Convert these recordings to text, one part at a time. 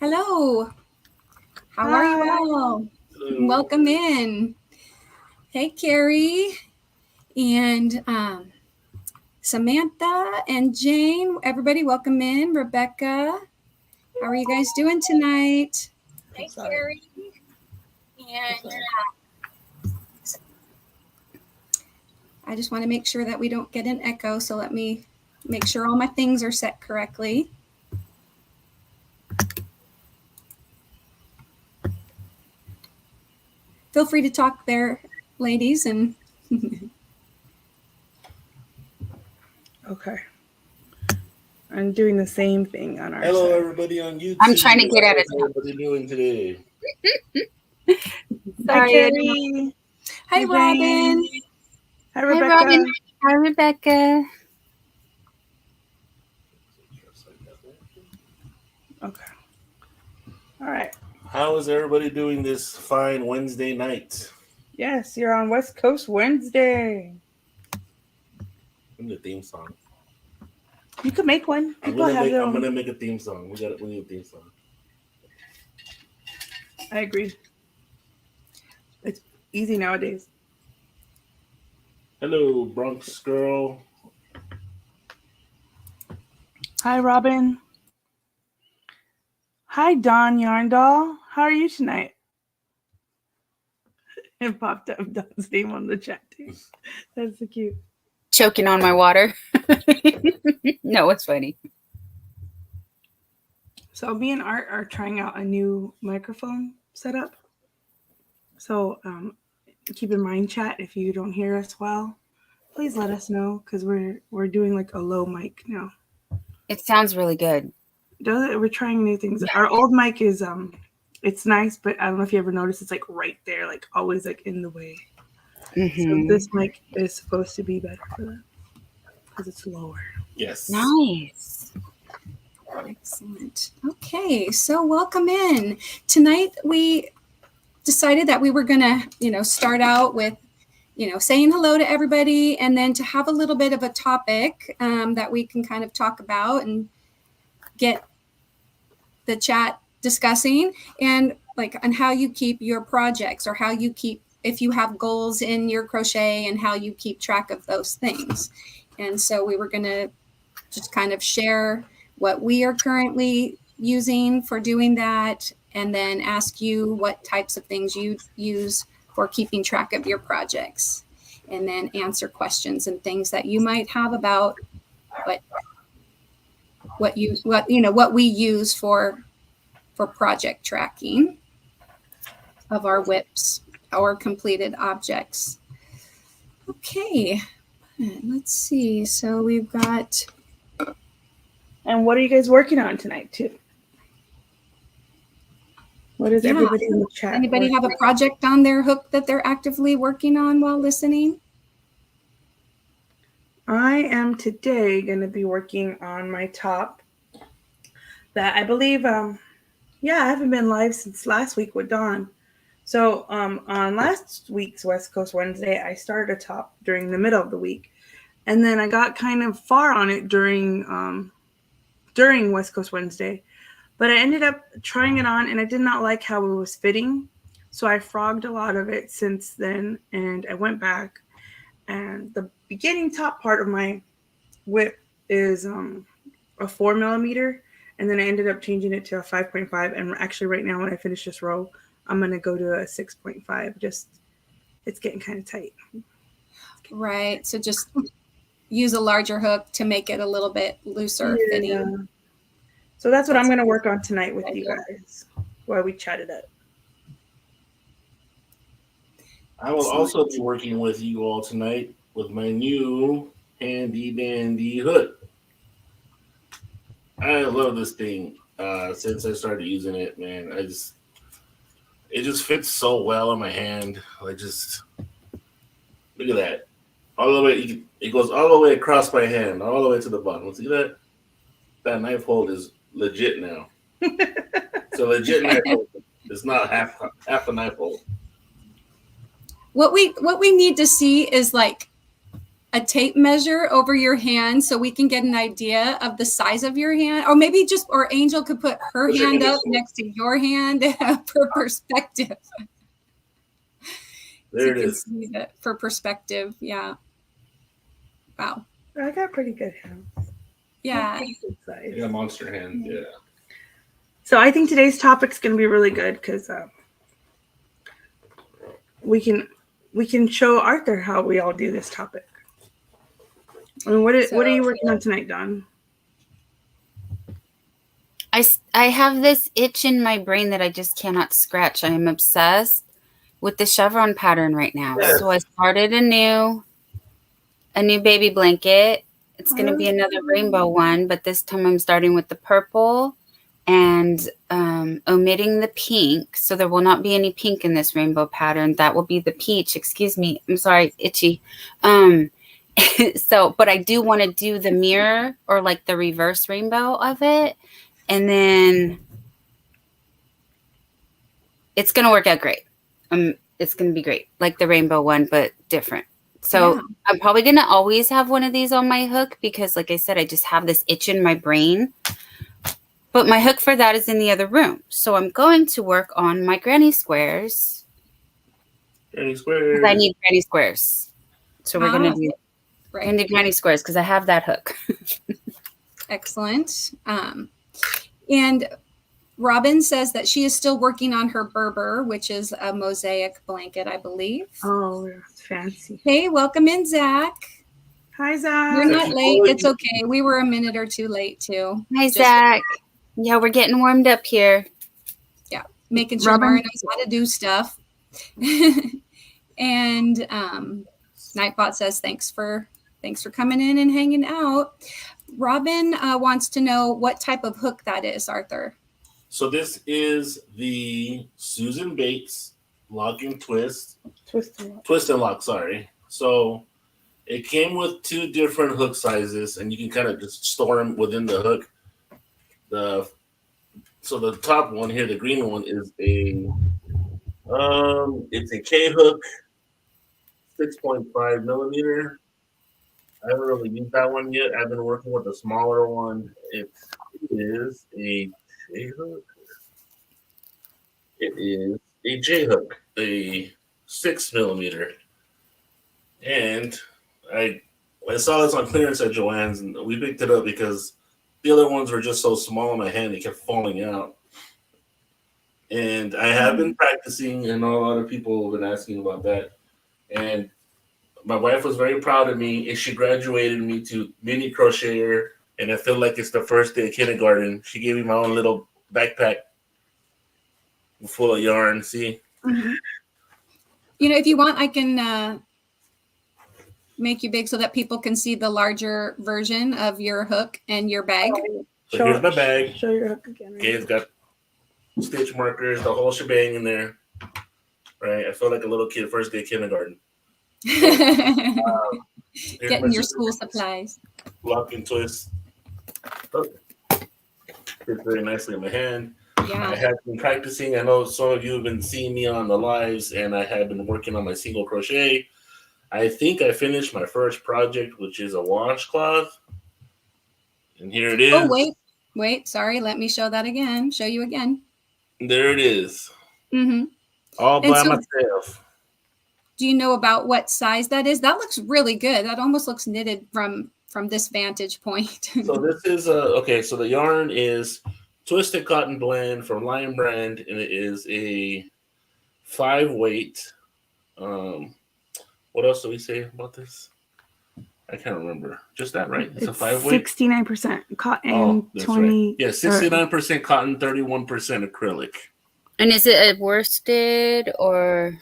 Hello. How are you Hi. all? Welcome in. Hey, Carrie and Samantha and Jane. Everybody, welcome in. Rebecca, how are you guys doing tonight? Hey, Carrie. And I just want to make sure that we don't get an echo, so let me make sure all my things are set correctly. Feel free to talk there, ladies, and Okay. I'm doing the same thing on our Hello, side. everybody on YouTube. I'm trying to get at it. How's everybody doing today? Hi, Carrie. hi, Robin. Hi, Hi, Rebecca. Robin. Hi, Rebecca. Okay. All right. How is everybody doing this fine Wednesday night? Yes, you're on West Coast Wednesday. I'm the theme song. You could make one. I'm People have their own. gonna make a theme song. We need a theme song. I agree. It's easy nowadays. Hello, Bronx girl. Hi, Robin. Hi, Don Yarndall. How are you tonight? It popped up Don's name on the chat too. That's so cute. Choking on my water. No, it's funny. So me and Art are trying out a new microphone setup. So keep in mind, chat, if you don't hear us well, please let us know because we're doing like a low mic now. It sounds really good. Does it? We're trying new things. Our old mic is it's nice, but I don't know if you ever noticed it's like right there, like always like in the way. So this mic is supposed to be better for that because it's lower. Yes. Nice. Excellent. Okay, so welcome in. Tonight we decided that we were going to, start out with, saying hello to everybody and then to have a little bit of a topic that we can kind of talk about and get the chat discussing and like on how you keep your projects or how you keep, if you have goals in your crochet and how you keep track of those things. And so we were going to just kind of share what we are currently using for doing that, and then ask you what types of things you use for keeping track of your projects, and then answer questions and things that you might have about what we use for project tracking of our WIPs, our completed objects. Okay, let's see. So we've got. And what are you guys working on tonight too? What is everybody in the chat? Anybody have a project on their hook that they're actively working on while listening? I am today going to be working on my top that I believe, I haven't been live since last week with Dawn. So on last week's West Coast Wednesday, I started a top during the middle of the week. And then I got kind of far on it during West Coast Wednesday. But I ended up trying it on, and I did not like how it was fitting. So I frogged a lot of it since then, and I went back. And the beginning top part of my whip is a 4mm, and then I ended up changing it to a 5.5. And actually, right now, when I finish this row, I'm gonna go to a 6.5. Just it's getting kind of tight. Right. So just use a larger hook to make it a little bit looser fitting. So that's what I'm going to work on tonight with you guys while we chat it up. I will also be working with you all tonight with my new handy dandy hood. I love this thing since I started using it, man. It just fits so well in my hand. Look at that. All the way, it goes all the way across my hand, all the way to the bottom. See that? That knife hold is legit now. So legit knife hold. It's not half a knife hold. What we need to see is like a tape measure over your hand so we can get an idea of the size of your hand? Or maybe or Angel could put her Put your hand hand up this way. next to your hand for perspective. There So it you can is. see that for perspective. Yeah. Wow. I got pretty good hands. Yeah. Pretty good size. Yeah, monster hand. Yeah. So I think today's topic's going to be really good because we can show Arthur how we all do this topic. I mean, what are you working on tonight, Dawn? I have this itch in my brain that I just cannot scratch. I am obsessed with the chevron pattern right now. Yes. So I started a new baby blanket. It's going to be another rainbow one, but this time I'm starting with the purple and omitting the pink. So there will not be any pink in this rainbow pattern. That will be the peach. Excuse me. I'm sorry, itchy. But I do want to do the mirror or like the reverse rainbow of it. And then it's going to work out great. It's going to be great. Like the rainbow one, but different. So Yeah. I'm probably going to always have one of these on my hook because, like I said, I just have this itch in my brain. But my hook for that is in the other room. So I'm going to work on my granny squares. Granny squares. I need granny squares. So we're going to do Right. We're gonna do granny squares because I have that hook. Excellent. And Robin says that she is still working on her Berber, which is a mosaic blanket, I believe. Oh, it's fancy. Hey, welcome in, Zach. Hi, Zach. You're not late. It's okay. We were a minute or two late, too. Hi, Zach. Yeah, we're getting warmed up here. Yeah, making sure Robin? Mara knows how to do stuff. And Nightbot says, thanks for coming in and hanging out. Robin wants to know what type of hook that is, Arthur. So this is the Susan Bates Lock and Twist. Twist and lock, sorry. So it came with two different hook sizes, and you can kind of just store them within the hook. So the top one here, the green one, is it's a K hook, 6.5 millimeter. I haven't really used that one yet. I've been working with a smaller one. It is a J hook. It is a J hook, a 6 millimeter. And I saw this on clearance at Joann's, and we picked it up because the other ones were just so small in my hand, they kept falling out. And I have been practicing, and a lot of people have been asking about that. And my wife was very proud of me, and she graduated me to mini crocheter, and I feel like it's the first day of kindergarten. She gave me my own little backpack full of yarn. See? Mm-hmm. You know, if you want, I can make you big so that people can see the larger version of your hook and your bag. So here's my bag. Show your hook again. Okay, it's got stitch markers, the whole shebang in there. Right? I feel like a little kid, first day of kindergarten. Getting your school supplies. Lock and twist. Oh. Fits very nicely in my hand. Yeah. I have been practicing. I know some of you have been seeing me on the lives, and I have been working on my single crochet. I think I finished my first project, which is a washcloth. And here it is. Oh, wait. Sorry. Let me show that again. Show you again. There it is. Mm-hmm. All by myself. Do you know about what size that is? That looks really good. That almost looks knitted from this vantage point. So this is okay. So the yarn is Twisted Cotton Blend from Lion Brand, and it is a 5-weight. What else do we say about this? I can't remember. Just that, right? It's a 5-weight. 69% cotton, 20. Right. Yeah, 69% cotton, 31% acrylic. And is it a worsted or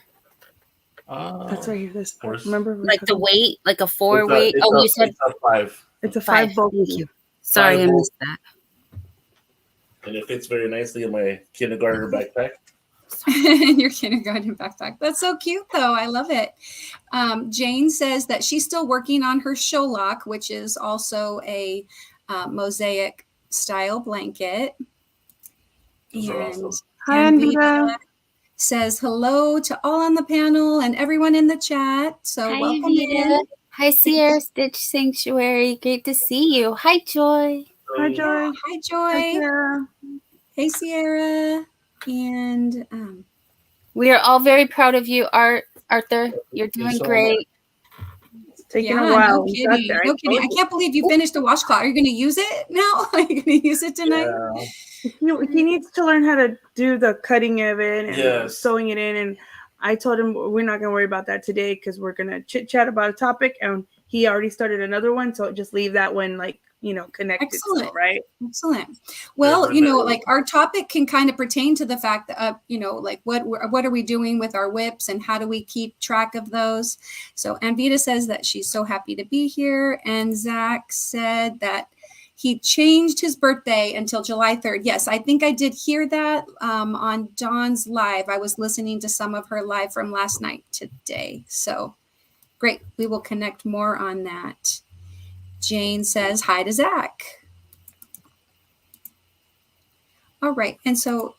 That's right here. This part. Horse. Remember, like the weight, like a 4-weight? Oh, you said it's a 5. it's a 5 bulk. Thank you. Sorry, I 5 missed that. And it fits very nicely in my kindergarten backpack. Your kindergarten backpack. That's so cute, though. I love it. Jane says that she's still working on her Sholok, which is also a mosaic style blanket. Those are And awesome. Hi, Anvita. says hello to all on the panel and everyone in the chat. So Hi, welcome Anvita. in. Hi, Sierra Stitch Sanctuary. Great to see you. Hi, Joy. Hi, Joy. Hi, Hi, Joy. Sarah. Hey, Sierra. And We are all very proud of you, Arthur. You're doing so great. It's taking yeah, a while. no We got kidding. there. No kidding. I can't believe you finished the washcloth. Are you going to use it now? Are you going to use it tonight? He needs to learn how to do the cutting of it and Yes. sewing it in. And I told him we're not going to worry about that today because we're going to chit chat about a topic. And he already started another one. So just leave that one, like, connected. Excellent. Still, right? Excellent. Well, like our topic can kind of pertain to the fact that, like what are we doing with our whips and how do we keep track of those? So Anvita says that she's so happy to be here. And Zach said that he changed his birthday until July 3rd. Yes, I think I did hear that on Dawn's live. I was listening to some of her live from last night today. So great. We will connect more on that. Jane says hi to Zach. All right. And so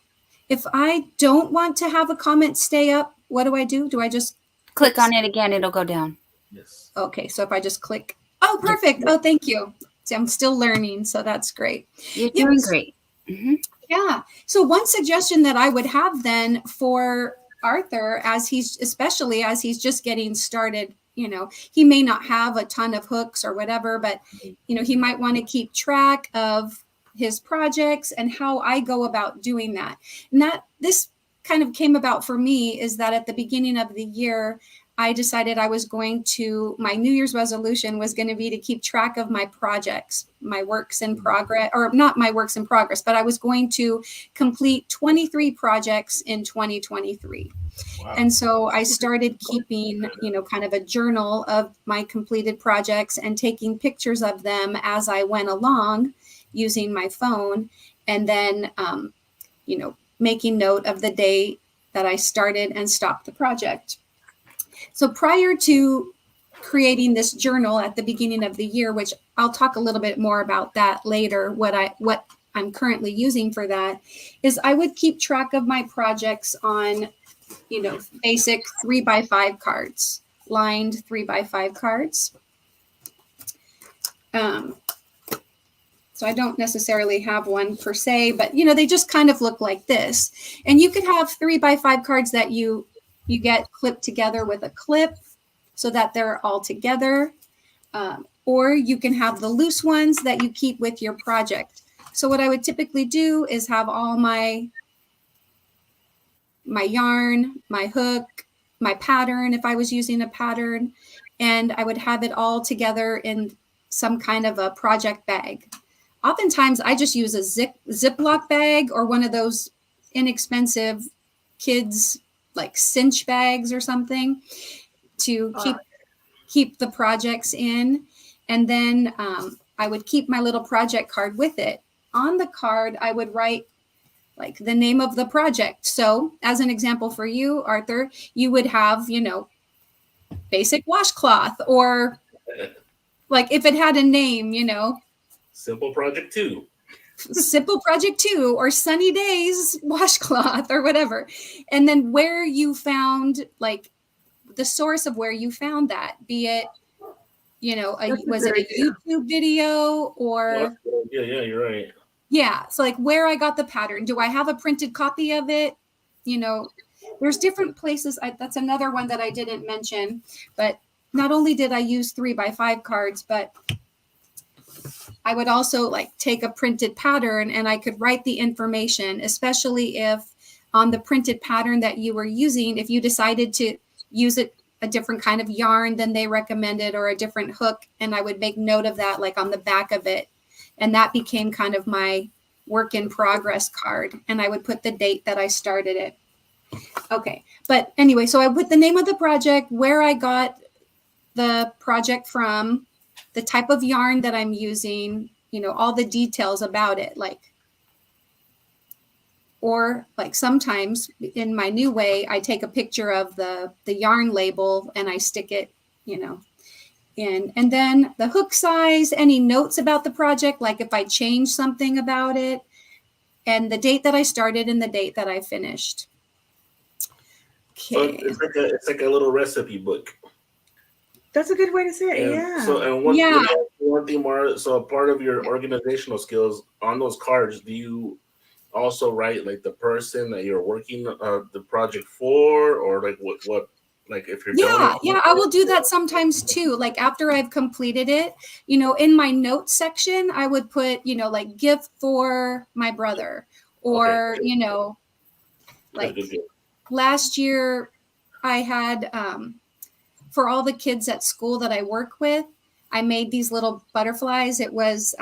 if I don't want to have a comment stay up, what do? Do I just click on it again? It'll go down. Yes. Okay. So if I just click. Oh, perfect. Oh, thank you. See, I'm still learning. So that's great. You're doing great. Mm-hmm. Yeah. So one suggestion that I would have then for Arthur, especially as he's just getting started, he may not have a ton of hooks or whatever, but, he might want to keep track of his projects and how I go about doing that. And this kind of came about for me is that at the beginning of the year, I decided my New Year's resolution was going to be to keep track of my projects, my works in progress, or not my works in progress, but I was going to complete 23 projects in 2023. Wow. And so I started keeping, kind of a journal of my completed projects and taking pictures of them as I went along using my phone. And then, making note of the day that I started and stopped the project. So prior to creating this journal at the beginning of the year, which I'll talk a little bit more about that later, what I'm currently using for that is I would keep track of my projects on, basic 3x5 cards, lined 3x5 cards. So I don't necessarily have one per se, but, they just kind of look like this. And you could have 3x5 cards that you get clipped together with a clip so that they're all together. Or you can have the loose ones that you keep with your project. So what I would typically do is have all my yarn, my hook, my pattern, if I was using a pattern, and I would have it all together in some kind of a project bag. Oftentimes I just use a Ziploc bag or one of those inexpensive kids like cinch bags or something to keep the projects in. And then I would keep my little project card with it. On the card, I would write like the name of the project. So as an example for you, Arthur, you would have, basic washcloth, or like if it had a name, Simple Project 2. Simple Project 2 or Sunny Days washcloth or whatever. And then where you found, like the source of where you found that, be it, was it a YouTube video or? Yeah, you're right. Yeah. So like where I got the pattern. Do I have a printed copy of it? There's different places. That's another one that I didn't mention, but not only did I use 3x5 cards, but I would also like take a printed pattern and I could write the information, especially if on the printed pattern that you were using, if you decided to use it a different kind of yarn than they recommended or a different hook, and I would make note of that like on the back of it. And that became kind of my work in progress card. And I would put the date that I started it. Okay. But anyway, so I put the name of the project, where I got the project from, the type of yarn that I'm using, all the details about it, or sometimes in my new way, I take a picture of the yarn label and I stick it, in. And then the hook size, any notes about the project, like if I change something about it, and the date that I started and the date that I finished. Okay. So it's like a little recipe book. That's a good way to say it. And Yeah. so, and one, Yeah. let me ask you one thing, Mara. So, a part of your organizational skills on those cards, do you also write like the person that you're working the project for, or like what, like if you're Yeah, donating? I will do that sometimes too. Like after I've completed it, in my notes section, I would put, like gift for my brother, or, like Good. last year I had, for all the kids at school that I work with, I made these little butterflies. It was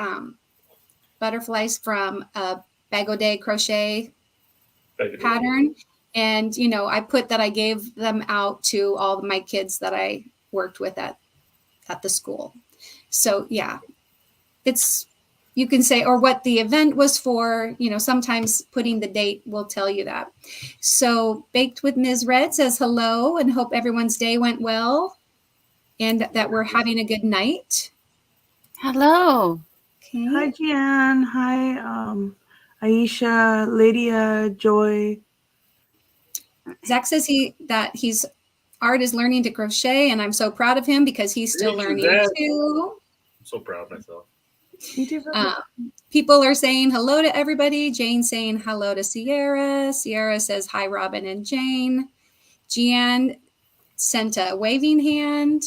butterflies from a Bagaudet crochet pattern. And, I put that I gave them out to all of my kids that I worked with at the school. So yeah, you can say, or what the event was for, sometimes putting the date will tell you that. So Baked with Ms. Red says hello and hope everyone's day went well and that we're having a good night. Hello. Okay. Hi, Jan. Hi, Aisha, Lydia, Joy. Zach says his art is learning to crochet, and I'm so proud of him because he's still learning too. I'm so proud of myself. People are saying hello to everybody. Jane saying hello to Sierra. Sierra says hi, Robin and Jane. Jeanne sent a waving hand.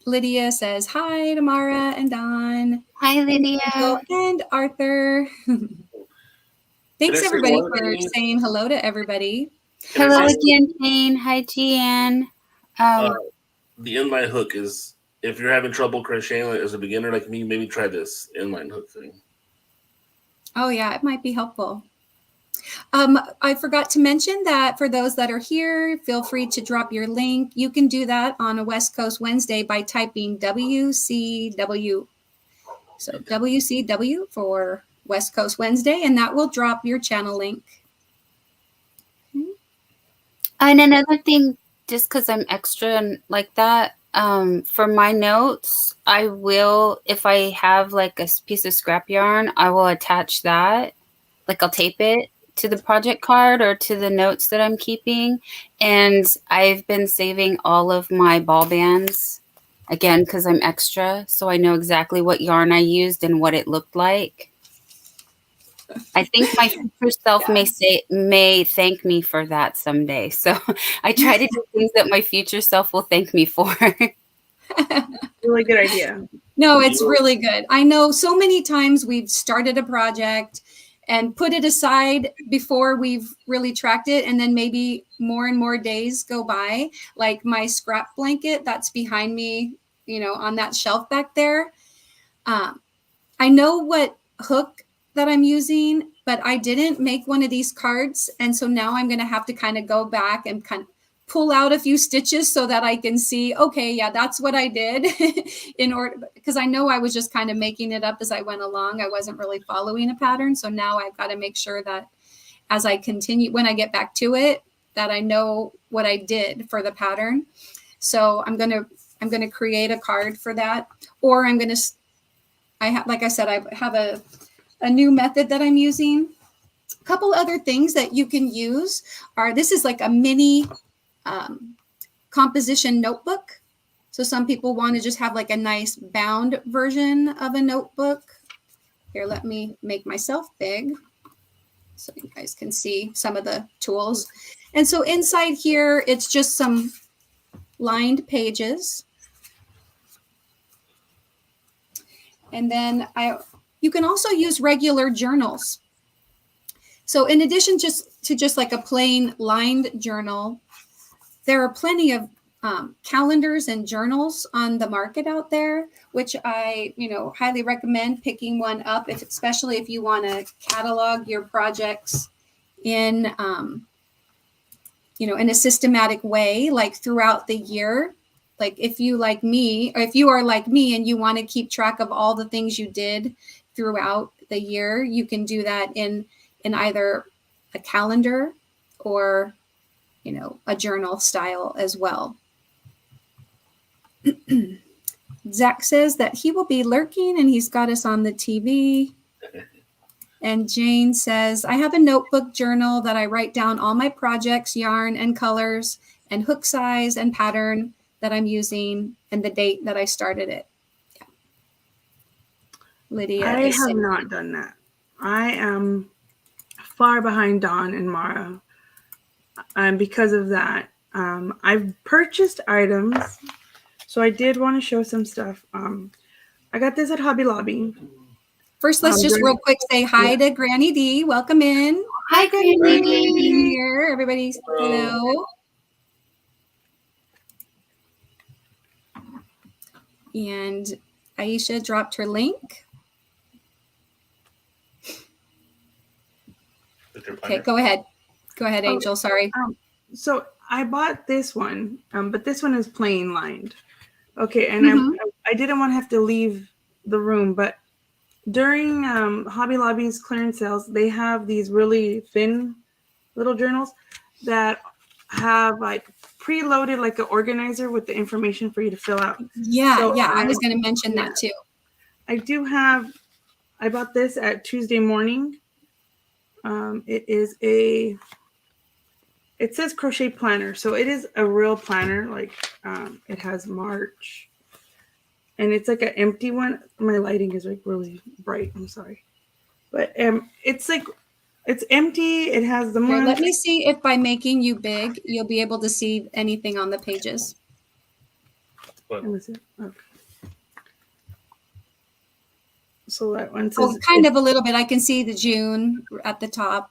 Lydia says hi to Mara and Don. Hi, Lydia. And Arthur. Thanks everybody for saying hello to everybody. Hello again, Jane. Hi, Jeanne. The inline hook is, if you're having trouble crocheting as a beginner like me, maybe try this inline hook thing. Oh yeah, it might be helpful. I forgot to mention that for those that are here, feel free to drop your link. You can do that on a West Coast Wednesday by typing WCW. So WCW for West Coast Wednesday, and that will drop your channel link. And another thing, just because I'm extra and like that, for my notes, I will, if I have like a piece of scrap yarn, I will attach that. Like I'll tape it to the project card or to the notes that I'm keeping. And I've been saving all of my ball bands, again, because I'm extra. So I know exactly what yarn I used and what it looked like. I think my future self may thank me for that someday. So I try to do things that my future self will thank me for. Really good idea. No, it's really good. I know so many times we've started a project and put it aside before we've really tracked it. And then maybe more and more days go by, like my scrap blanket that's behind me, on that shelf back there. I know what hook that I'm using, but I didn't make one of these cards. And so now I'm going to have to kind of go back and kind of pull out a few stitches so that I can see, okay, yeah, that's what I did in order, because I know I was just kind of making it up as I went along. I wasn't really following a pattern. So now I've got to make sure that as I continue, when I get back to it, that I know what I did for the pattern. So I'm going to create a card for that, or like I said, I have a new method that I'm using. A couple other things that you can use are, this is like a mini composition notebook. So some people want to just have like a nice bound version of a notebook. Here, let me make myself big so you guys can see some of the tools. And so inside here, it's just some lined pages. And then you can also use regular journals. So in addition to just like a plain lined journal, there are plenty of calendars and journals on the market out there, which I, highly recommend picking one up, especially if you want to catalog your projects in, in a systematic way, like throughout the year. Like if you like me, or if you are like me and you want to keep track of all the things you did throughout the year, you can do that in either a calendar or, a journal style as well. Zach says that he will be lurking and he's got us on the TV. And Jane says, I have a notebook journal that I write down all my projects, yarn, and colors, and hook size and pattern that I'm using and the date that I started it. Yeah. Lydia I is have saying, not done that. I am far behind Dawn and Mara. And because of that, I've purchased items. So I did want to show some stuff. I got this at Hobby Lobby. first, let's just real quick say hi to Granny D. Welcome in. Hi, Granny Granny. being here. Everybody's hello. And Aisha dropped her link. Okay, go ahead. Go ahead, Angel. Sorry. So I bought this one, but this one is plain lined. Okay, and I didn't want to have to leave the room, but during Hobby Lobby's clearance sales, they have these really thin little journals that have like preloaded like an organizer with the information for you to fill out. Yeah, So, I was going to mention that too. I do have, I bought this at Tuesday morning. It is it says crochet planner. So it is a real planner. Like it has March and it's like an empty one. My lighting is like really bright. I'm sorry. But it's like, it's empty. It has the month. Here, let me see if by making you big, you'll be able to see anything on the pages. Let me see. Okay. So that one says, Oh, kind of a little bit. I can see the June at the top.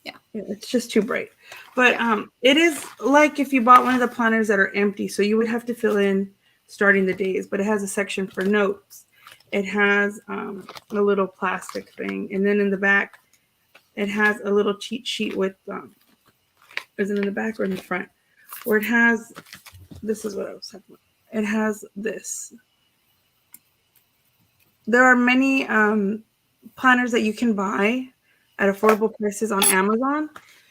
yeah, it's just too bright. But it is like if you bought one of the planners that are empty. So you would have to fill in starting the days, but it has a section for notes. It has a little plastic thing. And then in the back, it has a little cheat sheet with, is it in the back or in the front? Where it has, this is what I was talking about. It has this. There are many planners that you can buy at affordable prices on Amazon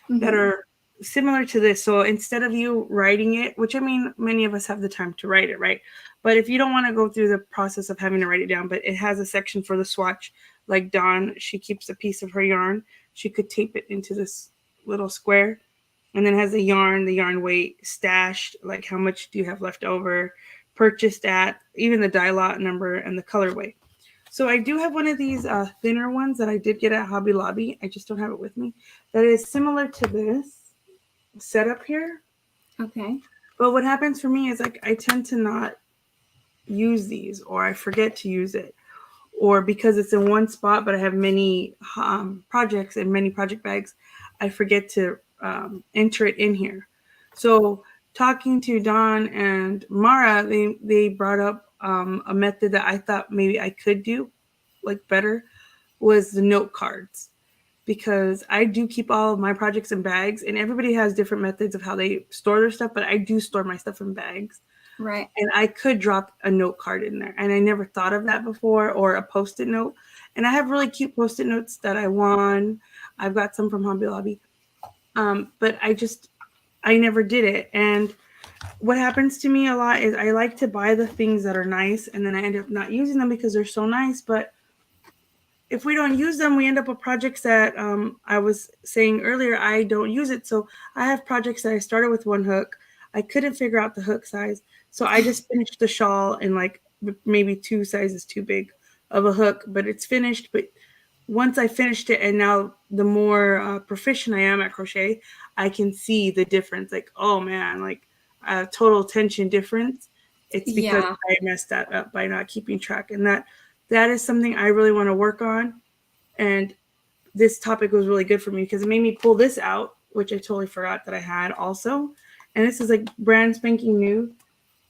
that are similar to this. So instead of you writing it, which I mean, many of us have the time to write it, right? But if you don't want to go through the process of having to write it down, but it has a section for the swatch, like Dawn, she keeps a piece of her yarn. She could tape it into this little square and then has the yarn weight stashed, like how much do you have left over, purchased at, even the dye lot number and the colorway. So I do have one of these thinner ones that I did get at Hobby Lobby. I just don't have it with me. That is similar to this setup here. Okay. But what happens for me is like I tend to not use these, or I forget to use it, or because it's in one spot, but I have many projects and many project bags, I forget to enter it in here. So talking to Dawn and Mara, they brought up a method that I thought maybe I could do like better was the note cards, because I do keep all of my projects in bags and everybody has different methods of how they store their stuff, but I do store my stuff in bags. Right. And I could drop a note card in there. And I never thought of that before, or a Post-it note. And I have really cute Post-it notes that I won. I've got some from Hobby Lobby. But I never did it. And what happens to me a lot is I like to buy the things that are nice and then I end up not using them because they're so nice. But if we don't use them, we end up with projects that I was saying earlier, I don't use it. So I have projects that I started with one hook. I couldn't figure out the hook size. So I just finished the shawl in like maybe 2 sizes too big of a hook, but it's finished. But once I finished it, and now the more proficient I am at crochet, I can see the difference. Like, oh man, like a total tension difference. It's because I messed that up by not keeping track. And that is something I really want to work on. And this topic was really good for me because it made me pull this out, which I totally forgot that I had also. And this is like brand spanking new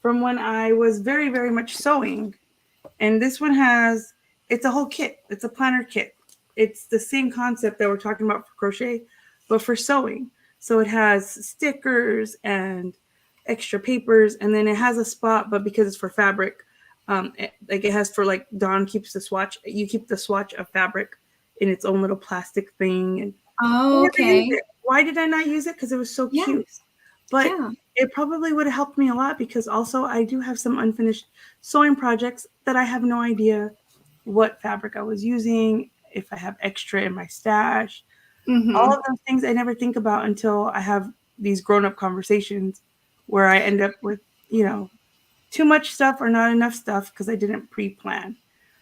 from when I was very, very much sewing. And this one it's a whole kit. It's a planner kit. It's the same concept that we're talking about for crochet, but for sewing. So it has stickers and extra papers, and then it has a spot, but because it's for fabric, it has for like Dawn keeps the swatch. You keep the swatch of fabric in its own little plastic thing. And okay. Why did I not use it? Because it was so cute. But it probably would have helped me a lot because also I do have some unfinished sewing projects that I have no idea what fabric I was using, if I have extra in my stash. All of those things I never think about until I have these grown-up conversations where I end up with, too much stuff or not enough stuff because I didn't pre-plan.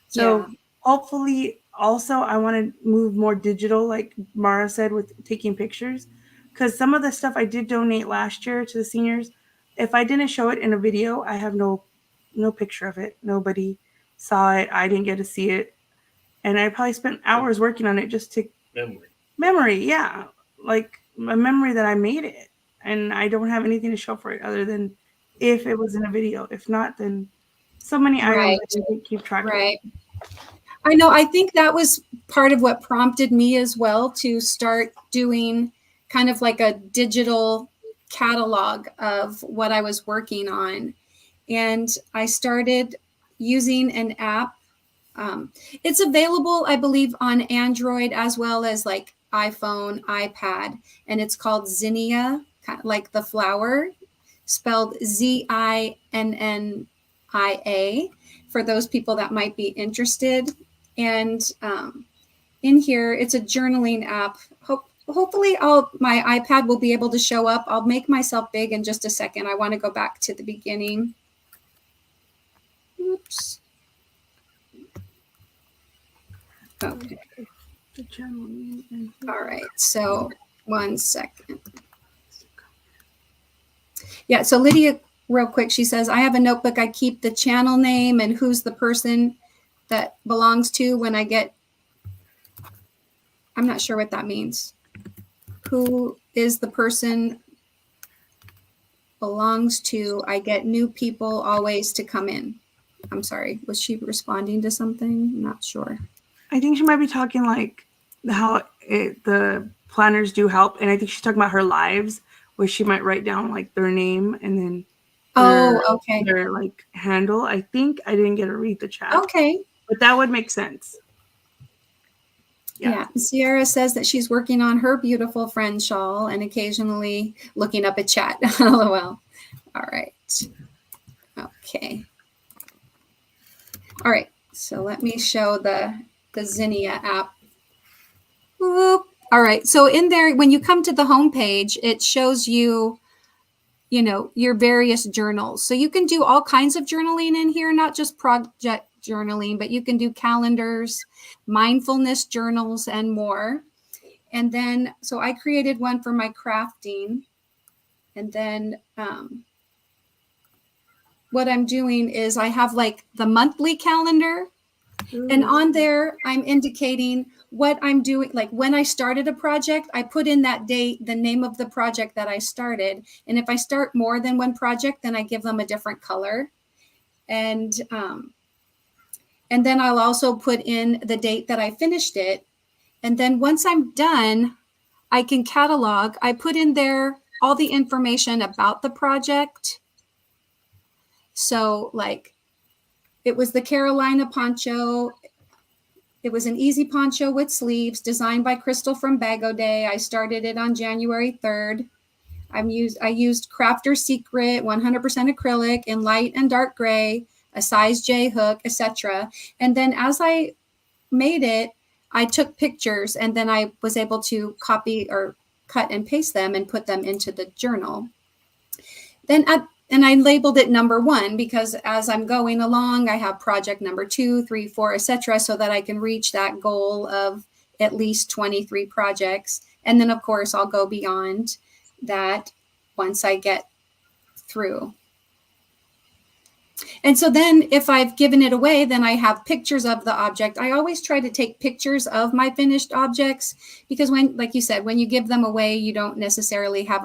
So hopefully also I want to move more digital, like Mara said, with taking pictures, because some of the stuff I did donate last year to the seniors, if I didn't show it in a video, I have no picture of it. Nobody saw it. I didn't get to see it. And I probably spent hours working on it just to memory. Yeah. Like a memory that I made it. And I don't have anything to show for it other than if it was in a video. If not, then so many items I didn't keep track of. Right. I know. I think that was part of what prompted me as well to start doing kind of like a digital catalog of what I was working on. And I started using an app. It's available, I believe, on Android as well as like iPhone, iPad, and it's called Zinnia, like the flower, spelled Zinnia, for those people that might be interested. And in here, it's a journaling app. Hopefully my iPad will be able to show up. I'll make myself big in just a second. I want to go back to the beginning. Oops. Okay. All right. So 1 second. Yeah. So Lydia, real quick, she says, I have a notebook. I keep the channel name and who's the person that belongs to when I get, I'm not sure what that means. Who is the person belongs to? I get new people always to come in. I'm sorry. Was she responding to something? I'm not sure. I think she might be talking like how the planners do help. And I think she's talking about her lives where she might write down like their name and then their like handle. I think I didn't get to read the chat. Okay. But that would make sense. Yeah. Sierra says that she's working on her beautiful friend shawl and occasionally looking up a chat. LOL. All right. Okay. All right. So let me show the Zinnia app. Whoop. All right. So in there, when you come to the home page, it shows you, your various journals. So you can do all kinds of journaling in here, not just project journaling, but you can do calendars, mindfulness journals, and more. And then, so I created one for my crafting. And then what I'm doing is I have like the monthly calendar. And on there, I'm indicating what I'm doing. Like when I started a project, I put in that date, the name of the project that I started. And if I start more than one project, then I give them a different color. And then I'll also put in the date that I finished it. And then once I'm done, I can catalog. I put in there all the information about the project. So like, it was the Carolina poncho. It was an easy poncho with sleeves designed by Crystal from Bago Day. I started it on January 3rd. I used Crafter Secret 100% acrylic in light and dark gray, a size J hook, etc. And then as I made it, I took pictures and then I was able to copy or cut and paste them and put them into the journal. And I labeled it number 1 because as I'm going along, I have project number 2, 3, 4, etc., so that I can reach that goal of at least 23 projects. And then, of course, I'll go beyond that once I get through. And so then if I've given it away, then I have pictures of the object. I always try to take pictures of my finished objects because when, like you said, when you give them away, you don't necessarily have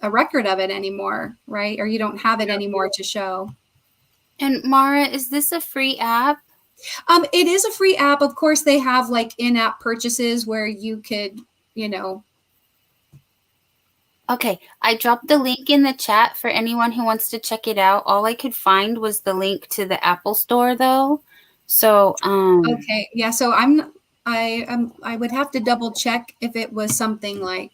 a record of it anymore, right? Or you don't have it anymore to show. And Mara, is this a free app? It is a free app. Of course, they have like in-app purchases where you could, Okay, I dropped the link in the chat for anyone who wants to check it out. All I could find was the link to the Apple Store, though. So, okay, yeah. So I would have to double check if it was something like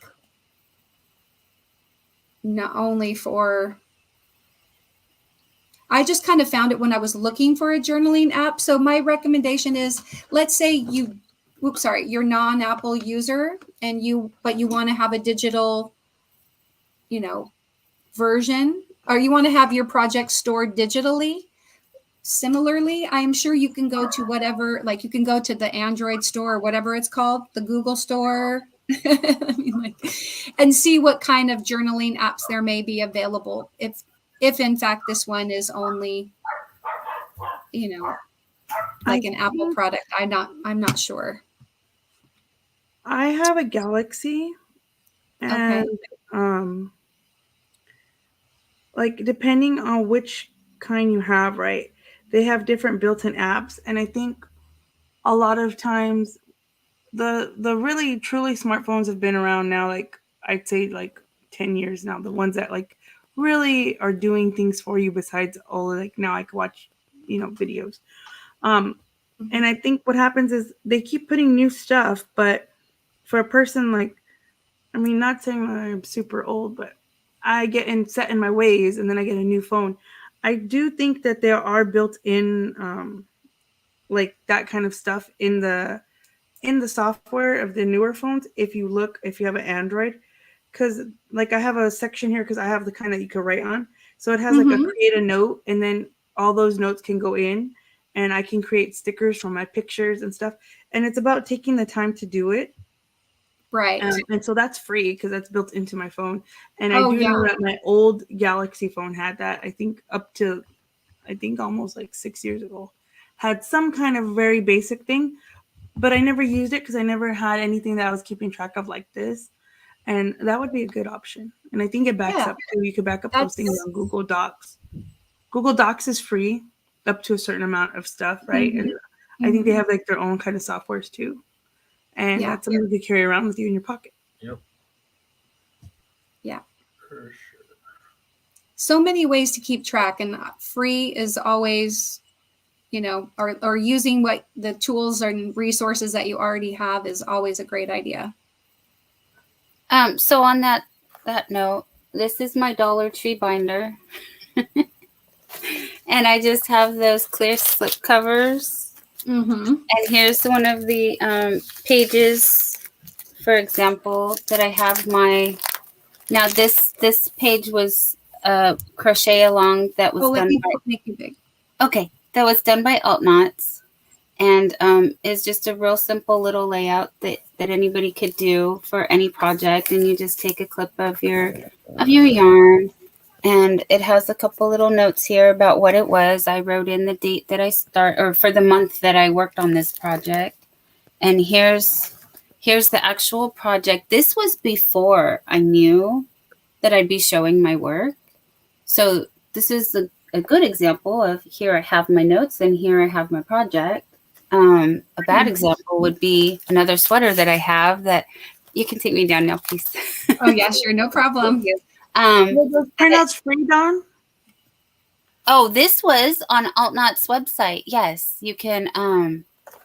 not only for. I just kind of found it when I was looking for a journaling app. So my recommendation is, let's say you're non-Apple user and you want to have a digital you know, version, or you want to have your project stored digitally. Similarly, I'm sure you can go to whatever, like you can go to the Android store or whatever it's called, the Google store, I mean, like, and see what kind of journaling apps there may be available. If in fact this one is only, you know, like an Apple product, I'm not sure. I have a Galaxy, and like depending on which kind you have, right? They have different built-in apps, and I think a lot of times the really truly smartphones have been around now, like I'd say like 10 years now. The ones that like really are doing things for you besides like now I can watch, videos. And I think what happens is they keep putting new stuff, but for a person like, I mean, not saying that I'm super old, but I get set in my ways and then I get a new phone. I do think that there are built-in like that kind of stuff in the software of the newer phones. If you have an Android, because like I have a section here because I have the kind that you can write on. So it has like a create a note, and then all those notes can go in, and I can create stickers from my pictures and stuff. And it's about taking the time to do it. Right. And so that's free because that's built into my phone. And I do know that my old Galaxy phone had that. I think almost like 6 years ago, had some kind of very basic thing, but I never used it because I never had anything that I was keeping track of like this. And that would be a good option. And I think it backs up too. You could back up those things on Google Docs. Google Docs is free up to a certain amount of stuff, right? And I think they have like their own kind of softwares too. And that's something to carry around with you in your pocket. Yep. Yeah. For sure. So many ways to keep track, and free is always, or using what the tools and resources that you already have is always a great idea. So on that note, this is my Dollar Tree binder. And I just have those clear slip covers. And here's one of the pages, for example, that I have now this page was crochet along that was done that was done by Alt Knots, and is just a real simple little layout that anybody could do for any project. And you just take a clip of your yarn, and it has a couple little notes here about what it was. I wrote in the date that for the month that I worked on this project. And here's the actual project. This was before I knew that I'd be showing my work. So this is a good example of here I have my notes and here I have my project. A bad example would be another sweater that I have that you can take me down now, please. Oh yeah, sure. No problem. Were those printouts free, Dawn? Oh, this was on Alt Knots website. Yes, you can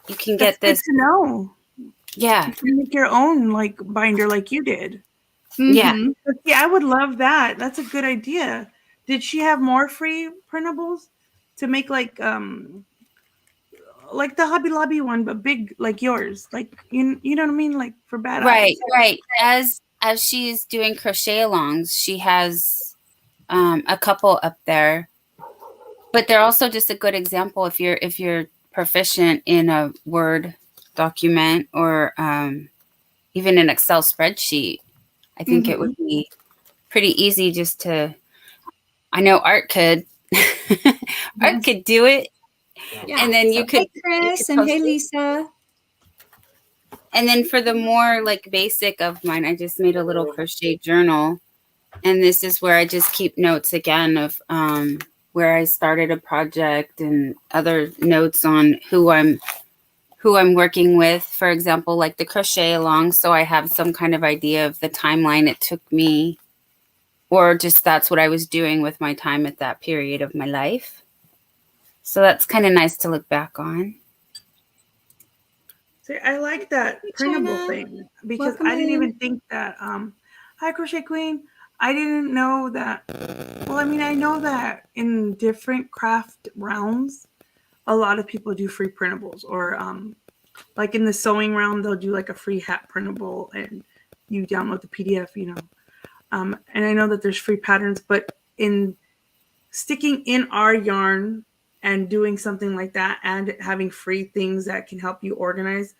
get this. Good to know. Yeah. You can make your own like binder like you did. Yeah. Yeah, I would love that. That's a good idea. Did she have more free printables to make like the Hobby Lobby one, but big like yours? Like you know what I mean? Like for bad eyes. Right. As she's doing crochet alongs, she has a couple up there. But they're also just a good example if you're proficient in a Word document or even an Excel spreadsheet. I think it would be pretty easy just to. I know Art could. Art could do it, and then you could. Hey, Chris, and hey, Lisa. And then for the more like basic of mine, I just made a little crochet journal, and this is where I just keep notes again of where I started a project and other notes on who I'm working with. For example, like the crochet along, so I have some kind of idea of the timeline it took me, or just that's what I was doing with my time at that period of my life. So that's kind of nice to look back on. See, I like that printable thing because I didn't even think that. Hi, Crochet Queen. I didn't know that. Well, I mean, I know that in different craft realms, a lot of people do free printables, or like in the sewing realm, they'll do like a free hat printable, and you download the PDF. And I know that there's free patterns, but in sticking in our yarn and doing something like that and having free things that can help you organize,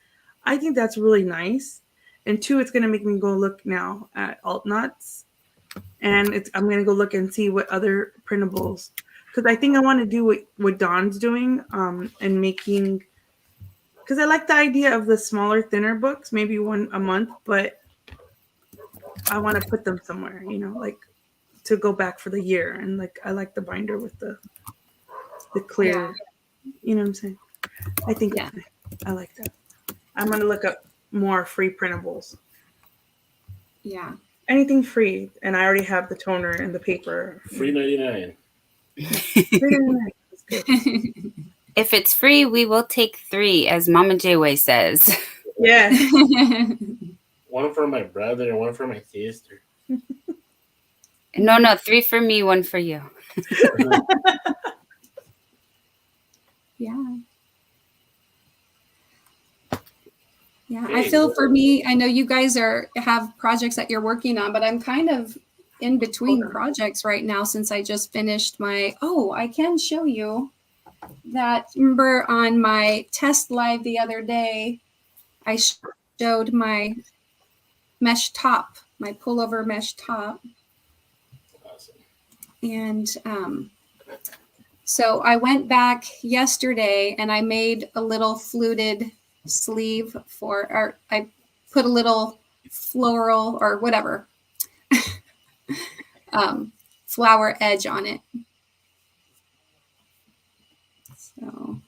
I think that's really nice. And two, it's going to make me go look now at alt knots, and I'm going to go look and see what other printables, because I think I want to do what Dawn's doing, and making, because I like the idea of the smaller, thinner books, maybe one a month, but I want to put them somewhere, like to go back for the year. And like, I like the binder with the clear, you know what I'm saying? I think I like that. I'm going to look up more free printables. Yeah. Anything free. And I already have the toner and the paper. Free 99. That's good. If it's free, we will take 3, as Mama Jayway says. Yeah. One for my brother and one for my sister. No, 3 for me, 1 for you. Yeah. Yeah, I feel for me, I know you guys have projects that you're working on, but I'm kind of in between projects right now since I just finished I can show you that. Remember on my test live the other day, I showed my mesh top, my pullover mesh top. Awesome. And so I went back yesterday and I made a little fluted sleeve or I put a little floral or whatever flower edge on it. So,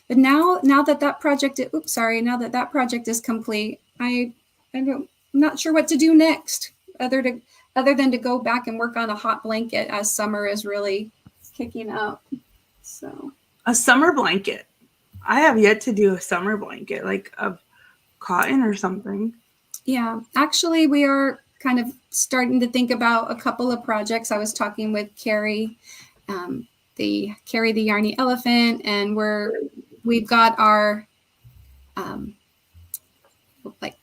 but now that project, now that project is complete, I'm not sure what to do next other than to go back and work on a hot blanket as summer is really kicking up. So A summer blanket. I have yet to do a summer blanket, like of cotton or something. yeah, actually we are kind of starting to think about a couple of projects. I was talking with Carrie, the Yarny Elephant, and we've got our like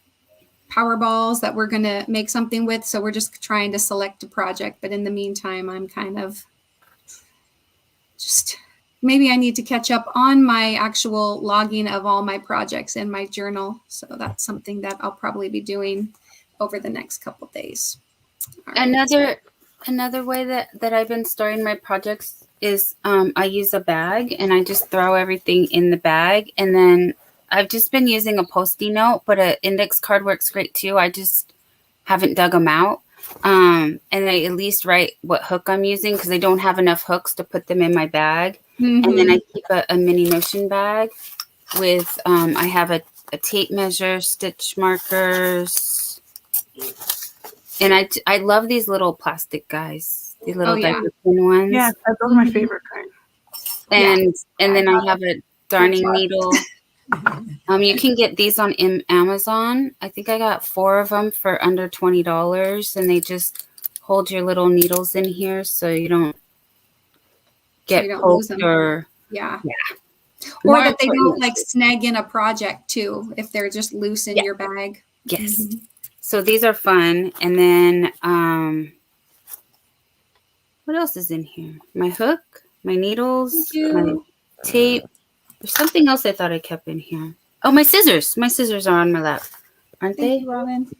power balls that we're going to make something with. So we're just trying to select a project. But in the meantime, I'm kind of just, maybe I need to catch up on my actual logging of all my projects in my journal. So that's something that I'll probably be doing over the next couple of days. All right. Another way that I've been storing my projects is I use a bag and I just throw everything in the bag, and then I've just been using a Post-it note, but an index card works great too. I just haven't dug them out. And I at least write what hook I'm using because I don't have enough hooks to put them in my bag. Mm-hmm. And then I keep a mini Notion bag with, I have a tape measure, stitch markers. And I love these little plastic guys, the little diaper pin ones. Yeah, those are my favorite kind. And then I have a darning needle. You can get these on Amazon. I think I got 4 of them for under $20, and they just hold your little needles in here so you don't get poked or or that they don't like snag in a project too if they're just loose in your bag. Yes. Mm-hmm. So these are fun. And then what else is in here? My hook, my needles, my tape. There's something else I thought I kept in here. Oh, my scissors. My scissors are on my lap. Aren't they? Thank you, Robin.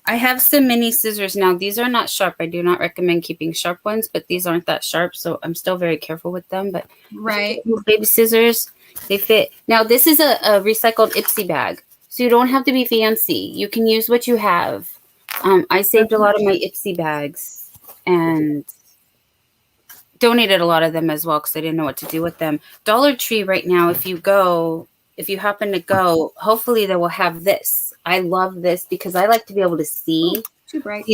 I have some mini scissors now. These are not sharp. I do not recommend keeping sharp ones, but these aren't that sharp, so I'm still very careful with them. But right, baby scissors, they fit. Now, this is a recycled Ipsy bag, so you don't have to be fancy. You can use what you have. I saved a lot of my Ipsy bags and donated a lot of them as well because I didn't know what to do with them. Dollar Tree right now, if you happen to go, hopefully they will have this. I love this because I like to be able to see. Ooh, too bright.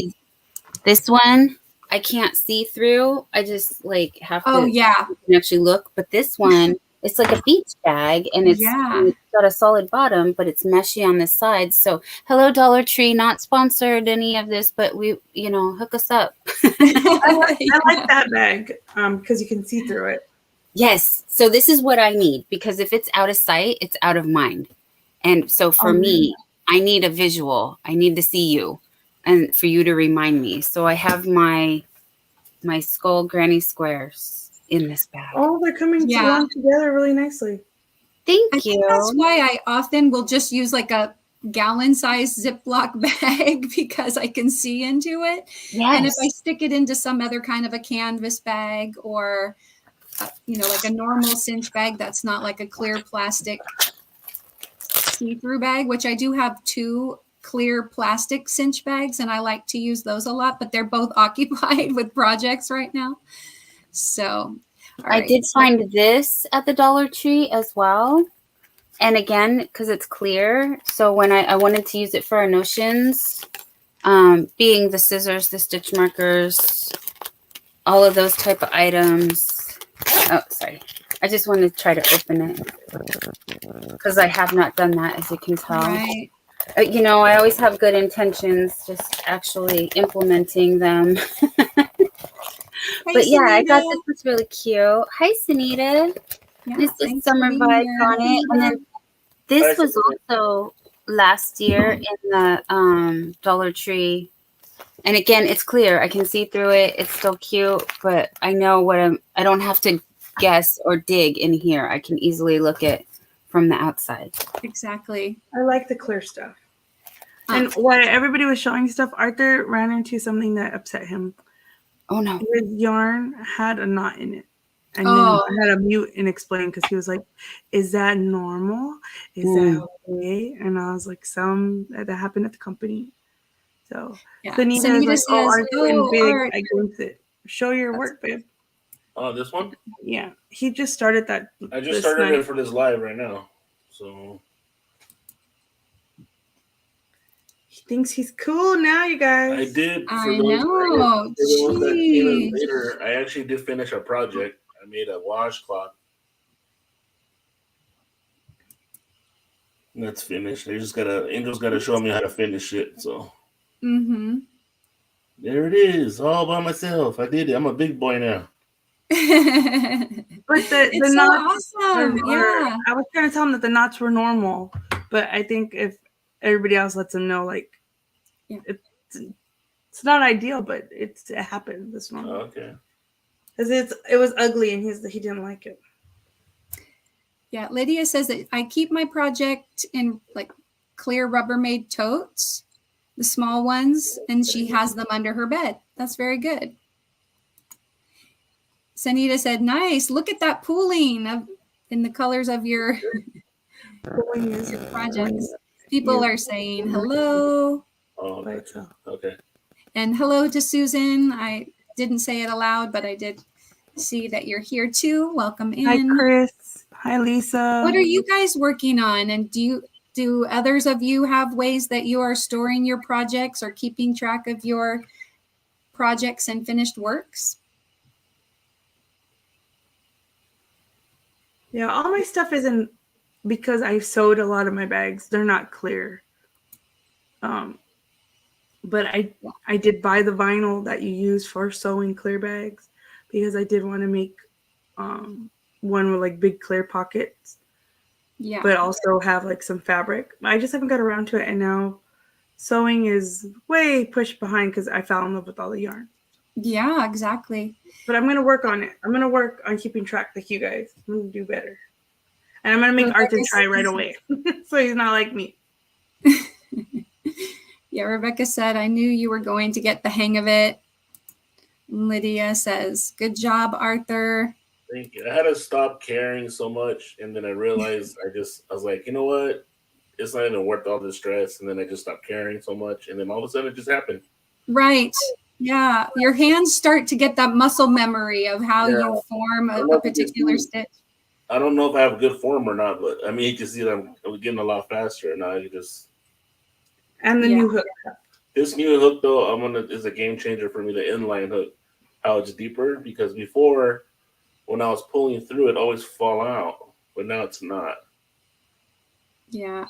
This one I can't see through. I just like have to actually look. But this one, it's like a beach bag, and it's got a solid bottom, but it's meshy on the side. So hello, Dollar Tree, not sponsored any of this, but we, hook us up. I like that bag because you can see through it. Yes. So this is what I need, because if it's out of sight, it's out of mind. And so for me, I need a visual. I need to see you. and for you to remind me. So I have my skull granny squares in this bag. Oh, they're coming Yeah. along together really nicely. I Thank think that's you. why I often will just use like a gallon-sized Ziploc bag because I can see into it. And if I Yes. stick it into some other kind of a canvas bag or, like a normal cinch bag that's not like a clear plastic see-through bag, which I do have 2 clear plastic cinch bags, and I like to use those a lot, but they're both occupied with projects right now. So, all I right. did find this at the Dollar Tree as well. And again, because it's clear. So when I wanted to use it for our notions, being the scissors, the stitch markers, all of those type of items. Oh, sorry. I just wanted to try to open it because I have not done that, as you can tell. Right. I always have good intentions, just actually implementing them. Hey, But yeah, I thought Sunita. this was really cute. Hi, Sunita. Yeah, It's the thanks for summer being vibes here. on it. And then this Hi, was Sunita. also last year in the Dollar Tree. And again, it's clear. I can see through it. It's still cute, but I know I don't have to guess or dig in here. I can easily look at from the outside. Exactly. I like the clear stuff. And while everybody was showing stuff, Arthur ran into something that upset him. Oh no. His yarn had a knot in it. And Oh. then I had to mute and explain because he was like, is that normal? Is that okay? And I was like, that happened at the company. So Yeah. Sunita is like, says, Arthur and big. Art. I glimpsed it. Show your work, babe. Oh, this one? Yeah. He just started that. I just this started night. it for this live right now. So He thinks he's cool now, you guys. I did. I For those know. that came in Jeez. later, I actually did finish a project. I made a washcloth. And that's finished. Angel's gotta show me how to finish it. So Mm-hmm. there it is, all by myself. I did it. I'm a big boy now. But the It's so knots awesome. Yeah. I was trying to tell him that the knots were normal, but I think if everybody else lets him know, like, Yeah. it's not ideal, but it happened this morning. Okay. Because it was ugly and he didn't like it. Yeah. Lydia says that I keep my project in like clear Rubbermaid totes, the small ones, and she has them under her bed. That's very good. Sanita said, nice. Look at that pooling in the colors of your projects. People are saying hello. Oh, Right, gotcha. Okay. And hello to Susan. I didn't say it aloud, but I did see that you're here too. Welcome in. Hi, Chris. Hi, Lisa. What are you guys working on? And do others of you have ways that you are storing your projects or keeping track of your projects and finished works? Yeah, all my stuff isn't because I sewed a lot of my bags. They're not clear. But I did buy the vinyl that you use for sewing clear bags because I did want to make one with like big clear pockets. Yeah. But also have like some fabric. I just haven't got around to it, and now sewing is way pushed behind because I fell in love with all the yarn. Yeah, exactly. But I'm gonna work on it. I'm gonna work on keeping track like you guys. I'm gonna do better. And I'm gonna make Arthur try right away. So he's not like me. Yeah, Rebecca said, I knew you were going to get the hang of it. Lydia says, good job, Arthur. Thank you. I had to stop caring so much, and then I realized I was like, you know what? It's not even worth all the stress. And then I just stopped caring so much, and then all of a sudden it just happened. Right. Yeah. Your hands start to get that muscle memory of how you form a particular stitch. I don't know if I have good form or not, but I mean, you can see that I'm getting a lot faster now. And the new hook. This new hook though, is a game changer for me. The inline hook, how it's deeper, because before when I was pulling through, it always fall out, but now it's not. Yeah.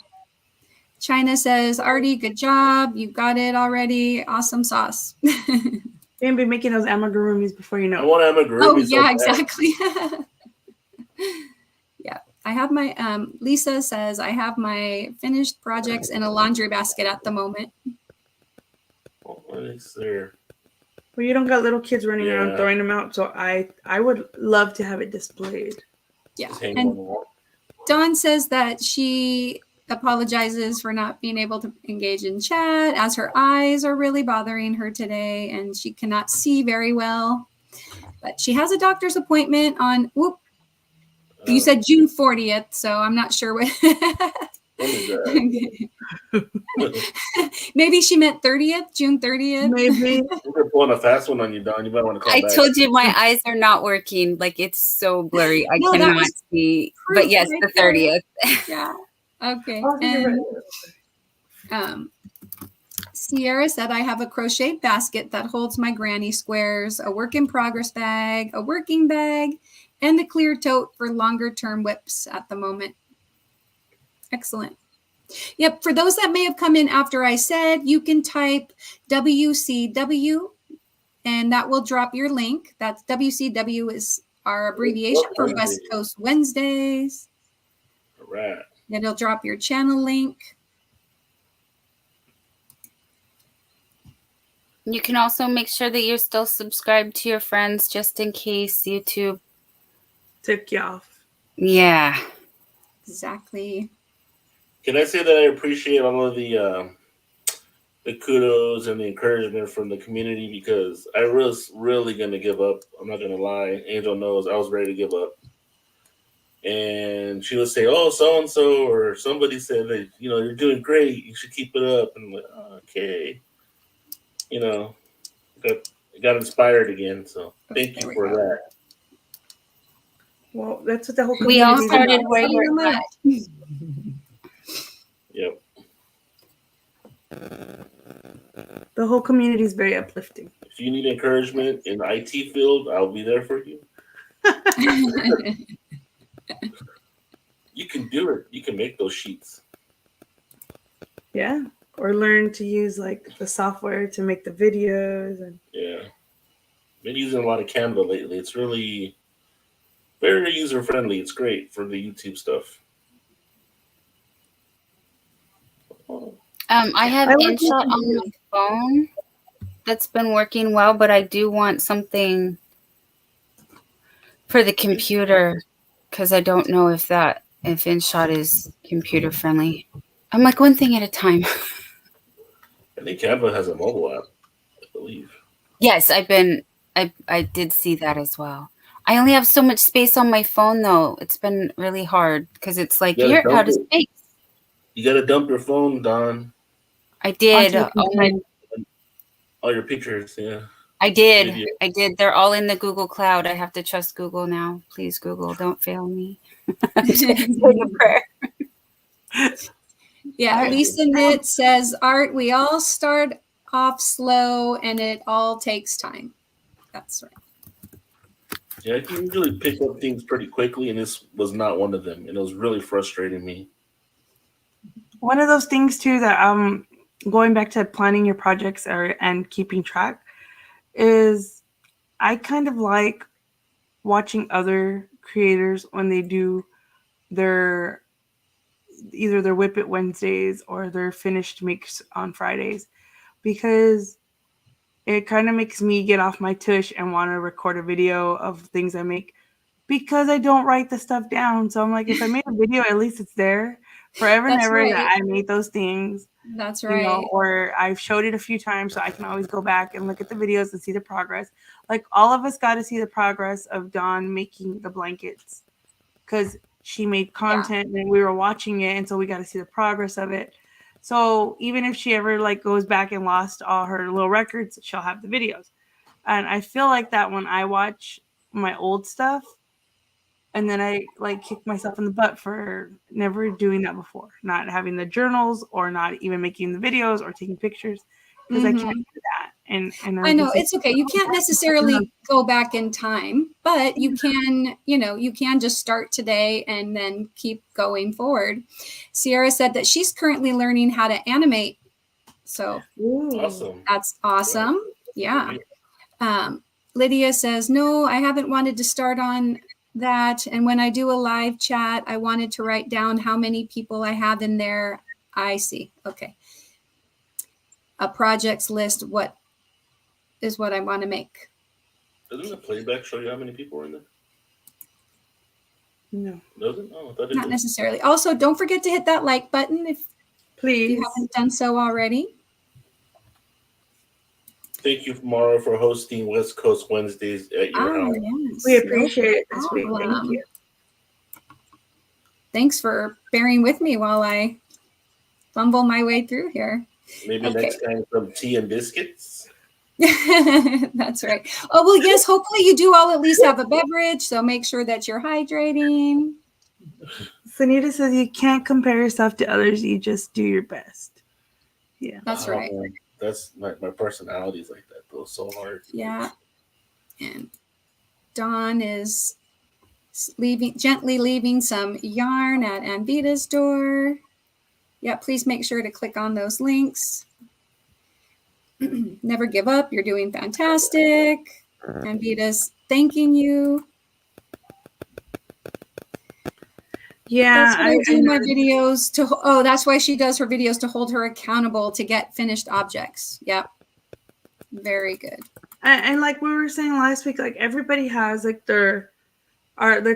China says, Artie, good job. You got it already. Awesome sauce. You're gonna be making those amigurumis before you know. I want amigurumi. Oh yeah, exactly. Yeah. I have my Lisa says I have my finished projects in a laundry basket at the moment. It's there. Well, you don't got little kids running around Yeah. throwing them out, so I would love to have it displayed. Yeah. Just hang on And the wall. Dawn says that she apologizes for not being able to engage in chat as her eyes are really bothering her today and she cannot see very well. But she has a doctor's appointment on, you said June 40th, so I'm not sure what. When is that? Maybe she meant 30th, June 30th. Maybe. You're pulling a fast one on you, Don. You might want to call I back. told you my eyes are not working. Like it's so blurry. I No, that cannot was see. proof But yes, right the there. 30th. Yeah. Okay. Oh, you're And Sierra said, I have a crocheted basket that holds my granny squares, a work in progress bag, a working bag, and the clear tote for longer term whips at the moment. Excellent. Yep. For those that may have come in after I said, you can type WCW and that will drop your link. That's WCW is our abbreviation for West Coast Wednesdays. All right. It'll drop your channel link. You can also make sure that you're still subscribed to your friends just in case YouTube. Took you off. Yeah. Exactly. Can I say that I appreciate all of the kudos and the encouragement from the community because I was really gonna give up. I'm not gonna lie. Angel knows I was ready to give up. And she would say, "Oh, so and so," or somebody said that you're doing great. You should keep it up. And I'm like, oh, okay, got inspired again. So thank you for that. Well, that's what the whole We all community started is where Thank you you're very at. much. Yep. about. The whole community is very uplifting. If you need encouragement in the IT field, I'll be there for you. You can do it. You can make those sheets. Yeah. Or learn to use like the software to make the videos and Yeah. Been using a lot of Canva lately. It's really very user friendly. It's great for the YouTube stuff. I have I like InShot what on my phone that's been working well, but I do want something for the computer because I don't know if InShot is computer friendly. I'm like one thing at a time. I think Canva has a mobile app, I believe. Yes, I did see that as well. I only have so much space on my phone though. It's been really hard because it's like Yeah, you're out of don't space. You gotta dump your phone, Don. I did. onto the computer. All your pictures, yeah. I did. Video. I did. They're all in the Google Cloud. I have to trust Google now. Please, Google, don't fail me. Say a prayer. Yeah, Lisa Knit says, Art, we all start off slow and it all takes time. That's right. Yeah, I can usually pick up things pretty quickly, and this was not one of them, and it was really frustrating me. One of those things too that going back to planning your projects and keeping track is I kind of like watching other creators when they do either their Whip It Wednesdays or their finished makes on Fridays because it kind of makes me get off my tush and want to record a video of things I make because I don't write the stuff down. So I'm like, if I made a video, at least it's there forever and That's ever right. that I made those things. That's right. Or I've showed it a few times so I can always go back and look at the videos and see the progress. Like all of us got to see the progress of Dawn making the blankets because she made content and we were watching it. And so we got to see the progress of it. So even if she ever like goes back and lost all her little records, she'll have the videos. And I feel like that when I watch my old stuff, and then I like kick myself in the butt for never doing that before, not having the journals or not even making the videos or taking pictures because I can't do that. And I know it's okay. You can't necessarily go back in time, but you can, you can just start today and then keep going forward. Sierra said that she's currently learning how to animate. So Awesome. that's awesome. Yeah. Lydia says, no, I haven't wanted to start on that. And when I do a live chat, I wanted to write down how many people I have in there. I see. Okay. A projects list, what is what I want to make. Doesn't the playback show you how many people are in there? No, Doesn't? Oh, I thought it Not did. necessarily. Also, don't forget to hit that like button if please. you haven't done so already. Thank you, Mara, for hosting West Coast Wednesdays at your house. Yes. We appreciate it this week. Thank problem. you. Thanks for bearing with me while I fumble my way through here. Maybe Okay. next time some tea and biscuits. That's right. Oh, well, yes, hopefully you do all at least have a beverage, so make sure that you're hydrating. Sunita says you can't compare yourself to others. You just do your best. Yeah. That's right. That's my personality is like that, though. So hard. Yeah. And Dawn is gently leaving some yarn at Anvita's door. Yeah, please make sure to click on those links. Never give up. You're doing fantastic. Anvita's thanking you. Yeah. That's what I do my videos to. Oh, that's why she does her videos, to hold her accountable to get finished objects. Yep. Very good. And like we were saying last week, like everybody has like their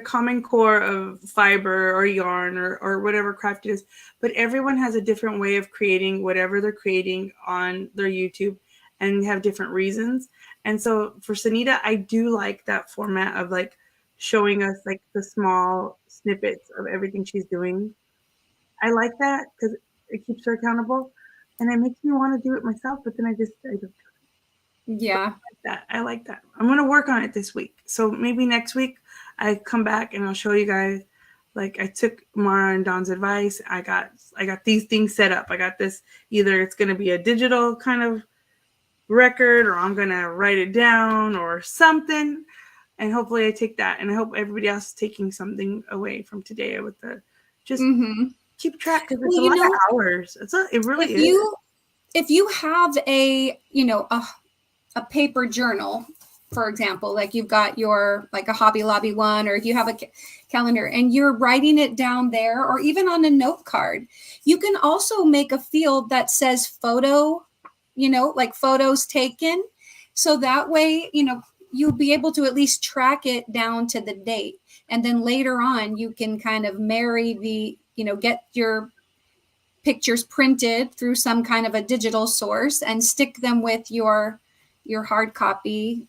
common core of fiber or yarn or whatever craft it is, but everyone has a different way of creating whatever they're creating on their YouTube and have different reasons. And so for Sunita, I do like that format of like showing us like the small snippets of everything she's doing. I like that because it keeps her accountable and it makes me want to do it myself, but then I don't. Yeah. I like that. I'm going to work on it this week. So maybe next week I come back and I'll show you guys. Like I took Mara and Dawn's advice. I got these things set up. I got this, either it's going to be a digital kind of record or I'm going to write it down or something. And hopefully I take that. And I hope everybody else is taking something away from today with the just keep track, because it's a lot of hours. It really is. If you have a paper journal, for example, like you've got your like a Hobby Lobby one, or if you have a calendar and you're writing it down there, or even on a note card, you can also make a field that says photo, like photos taken. So that way, you'll be able to at least track it down to the date. And then later on, you can kind of marry the, get your pictures printed through some kind of a digital source and stick them with your hard copy,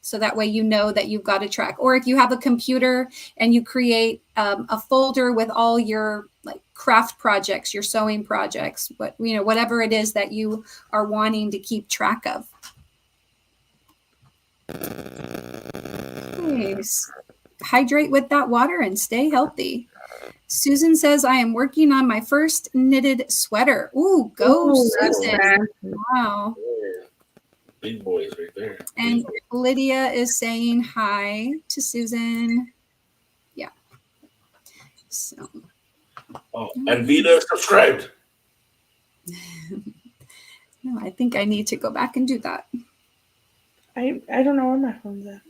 so that way that you've got a track. Or if you have a computer and you create a folder with all your like craft projects, your sewing projects, but whatever it is that you are wanting to keep track of. Nice. Hydrate with that water and stay healthy. Susan says, I am working on my first knitted sweater. Ooh, go Susan. Wow. Yeah. Big boys right there. And Lydia is saying hi to Susan. Yeah. So. Oh, and Vita subscribed. No, I think I need to go back and do that. I don't know where my phone's at.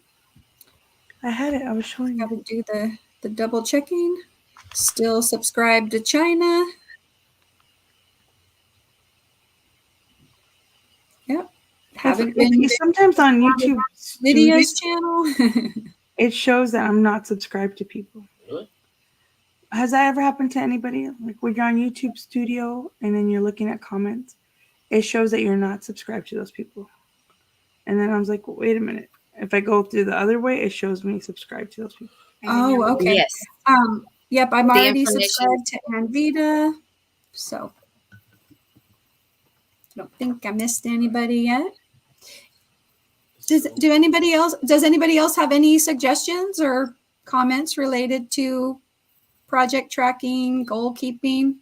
I had it. I was showing you. Got to do the double checking. Still subscribed to China. Yep. Haven't been sometimes on YouTube Lydia's channel. It shows that I'm not subscribed to people. Really? Has that ever happened to anybody? Like when you're on YouTube Studio and then you're looking at comments, it shows that you're not subscribed to those people. And then I was like, well, wait a minute. If I go through the other way, it shows me subscribed to those people. Oh, okay. Yes. Yep, I'm already subscribed to Anvita. So I don't think I missed anybody yet. Does anybody else have any suggestions or comments related to project tracking, goal keeping?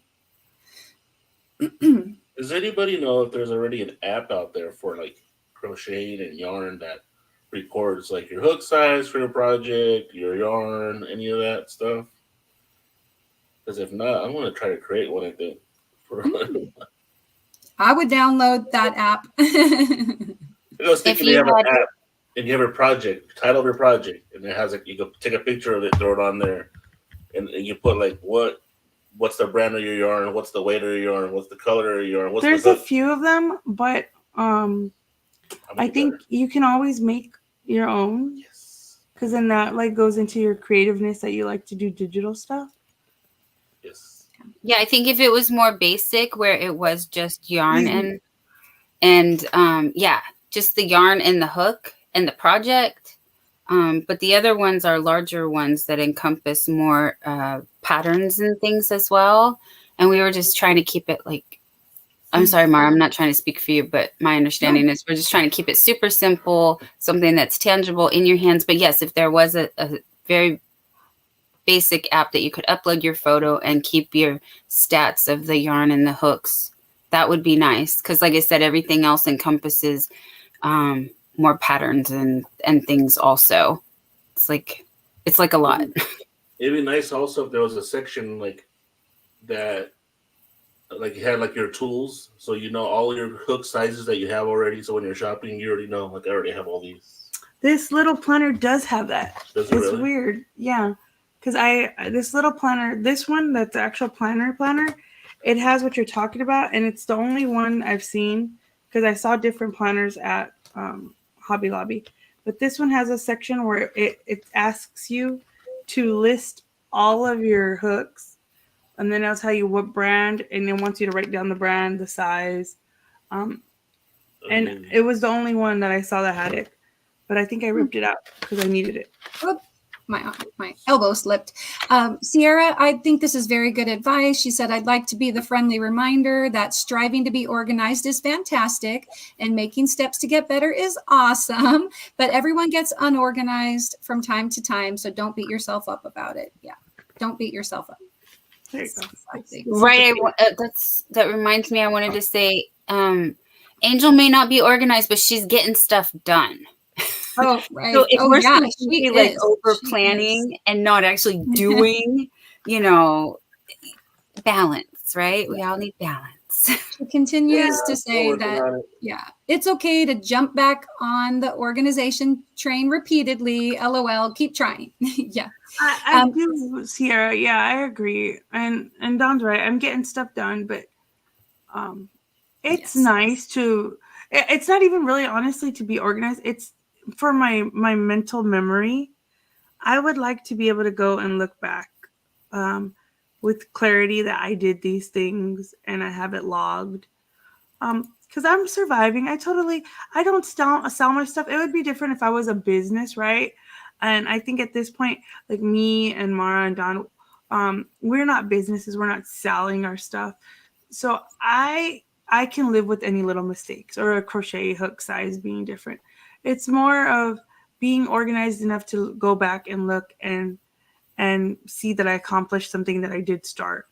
Does anybody know if there's already an app out there for like crocheting and yarn that records like your hook size for your project, your yarn, any of that stuff? Because if not, I'm going to try to create one, I think. I would download that app. I was thinking you have an app and you have a project, title of your project, and it has like, you can take a picture of it, throw it on there, and you put like what's the brand of your yarn, what's the weight of your yarn, what's the color of your yarn, There's a few of them, but I'll I make it think better. you can always make your own, Yes. because then that like goes into your creativeness that you like to do digital stuff. Yes. Yeah, I think if it was more basic, where it was just yarn Easy. and yeah, just the yarn and the hook and the project. But the other ones are larger ones that encompass more patterns and things as well. And we were just trying to keep it like, I'm sorry, Mara, I'm not trying to speak for you, but my understanding is we're just trying to keep it super simple, something that's tangible in your hands. But yes, if there was a very basic app that you could upload your photo and keep your stats of the yarn and the hooks, that would be nice. Because like I said, everything else encompasses more patterns and things also. It's like a lot. It'd be nice also if there was a section like that, like you had like your tools, so you know all your hook sizes that you have already. So when you're shopping, you already know, like, I already have all these. This little planner does have that. Does it It's really? weird, yeah. Because this little planner, this one that's the actual planner, it has what you're talking about, and it's the only one I've seen because I saw different planners at Hobby Lobby, but this one has a section where it asks you to list all of your hooks, and then it'll tell you what brand, and then wants you to write down the brand, the size, and it was the only one that I saw that had it. But I think I ripped it out because I needed it. Whoop, my elbow slipped. Sierra, I think this is very good advice. She said, I'd like to be the friendly reminder that striving to be organized is fantastic and making steps to get better is awesome. But everyone gets unorganized from time to time. So don't beat yourself up about it. Yeah. Don't beat yourself up. There you go. Right. That reminds me, I wanted to say, Angel may not be organized, but she's getting stuff done. Oh, right. So if we're yeah, supposed to be like over planning and not actually doing, balance, right? We all need balance. She continues to say that, it's okay to jump back on the organization train repeatedly. LOL, keep trying. Yeah. I do, Sierra. Yeah, I agree. And Don's right. I'm getting stuff done, but it's nice to, it's not even really honestly to be organized. It's for my mental memory. I would like to be able to go and look back with clarity that I did these things and I have it logged. Because I'm surviving. I don't sell my stuff. It would be different if I was a business, right? And I think at this point, like me and Mara and Don, we're not businesses. We're not selling our stuff. So I can live with any little mistakes or a crochet hook size being different. It's more of being organized enough to go back and look and see that I accomplished something that I did start.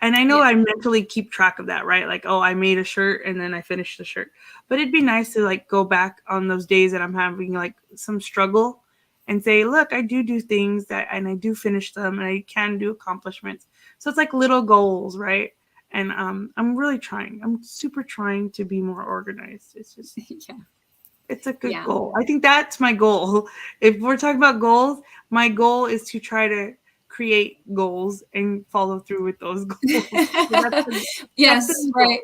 And I know I mentally keep track of that, right? Like, oh, I made a shirt and then I finished the shirt. But it'd be nice to like go back on those days that I'm having like some struggle and say, look, I do things and I do finish them and I can do accomplishments. So it's like little goals, right? And I'm really trying. I'm super trying to be more organized. It's just, it's a good goal. I think that's my goal. If we're talking about goals, my goal is to try to create goals and follow through with those goals. Right.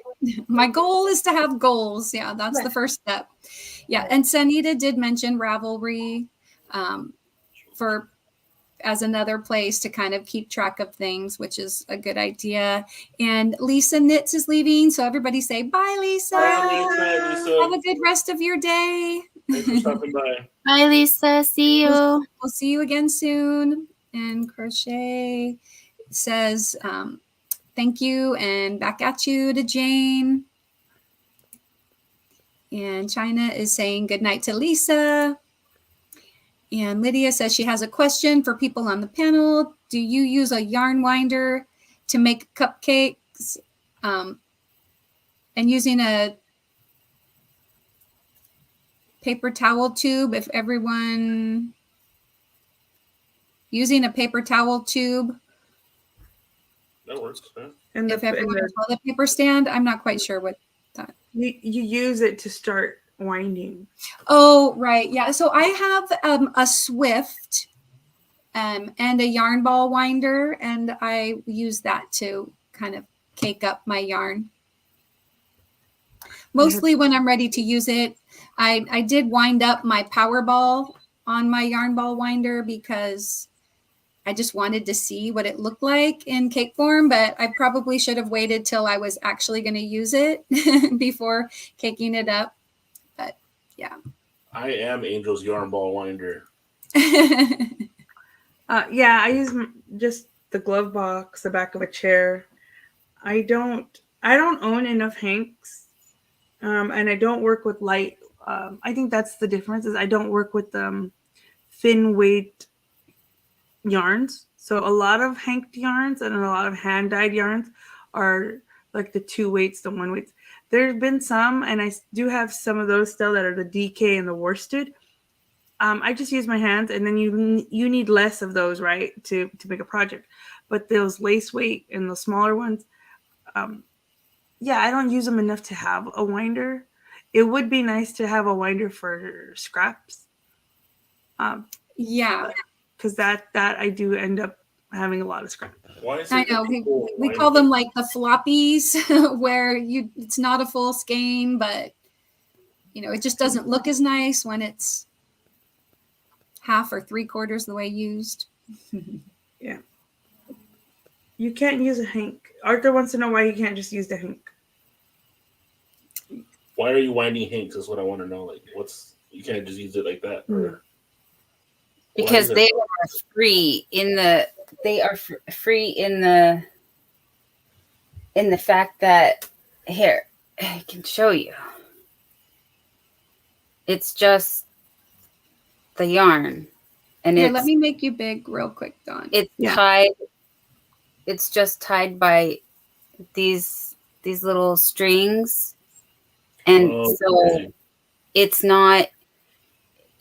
My goal is to have goals. Yeah, that's the first step. Yeah, and Sanita did mention Ravelry as another place to kind of keep track of things, which is a good idea. And Lisa Knits is leaving, so everybody say bye, Lisa. Bye, Lisa. Have a good rest of your day. Thanks for stopping by. Bye, Lisa. See you. We'll see you again soon. And Crochet says, thank you, and back at you to Jane. And China is saying good night to Lisa. And Lydia says she has a question for people on the panel. Do you use a yarn winder to make cupcakes? And using a paper towel tube, if everyone... Using a paper towel tube. That works. Huh? And if everyone has toilet paper stand, I'm not quite sure what that. You use it to start winding. Oh, right. Yeah. So I have a Swift and a yarn ball winder, and I use that to kind of cake up my yarn. mostly when I'm ready to use it. I did wind up my power ball on my yarn ball winder because I just wanted to see what it looked like in cake form, but I probably should have waited till I was actually going to use it before caking it up. But yeah. I am Angel's yarn ball winder. Yeah, I use just the glove box, the back of a chair. I don't own enough hanks, and I don't work with light. I think that's the difference. Is I don't work with thin weight yarns. So a lot of hanked yarns and a lot of hand dyed yarns are like the 2 weights, the 1 weights. There's been some, and I do have some of those still that are the DK and the worsted. I just use my hands, and then you need less of those, right, to make a project. But those lace weight and the smaller ones, yeah, I don't use them enough to have a winder. It would be nice to have a winder for scraps. Yeah, because that I do end up having a lot of scraps. Why is I it know. that We people call wind them it? like the floppies, where it's not a full skein, but it just doesn't look as nice when it's half or 3/4 the way used. Yeah. You can't use a hank. Arthur wants to know why you can't just use the hank. Why are you winding hanks? Is what I want to know. Like, you can't just use it like that? Or Because why is they it- are free in the free in the fact that here I can show you. It's just the yarn, and Here, it's let me make you big real quick, Dawn. it's Yeah. tied. It's just tied by these little strings, and so Okay. it's not.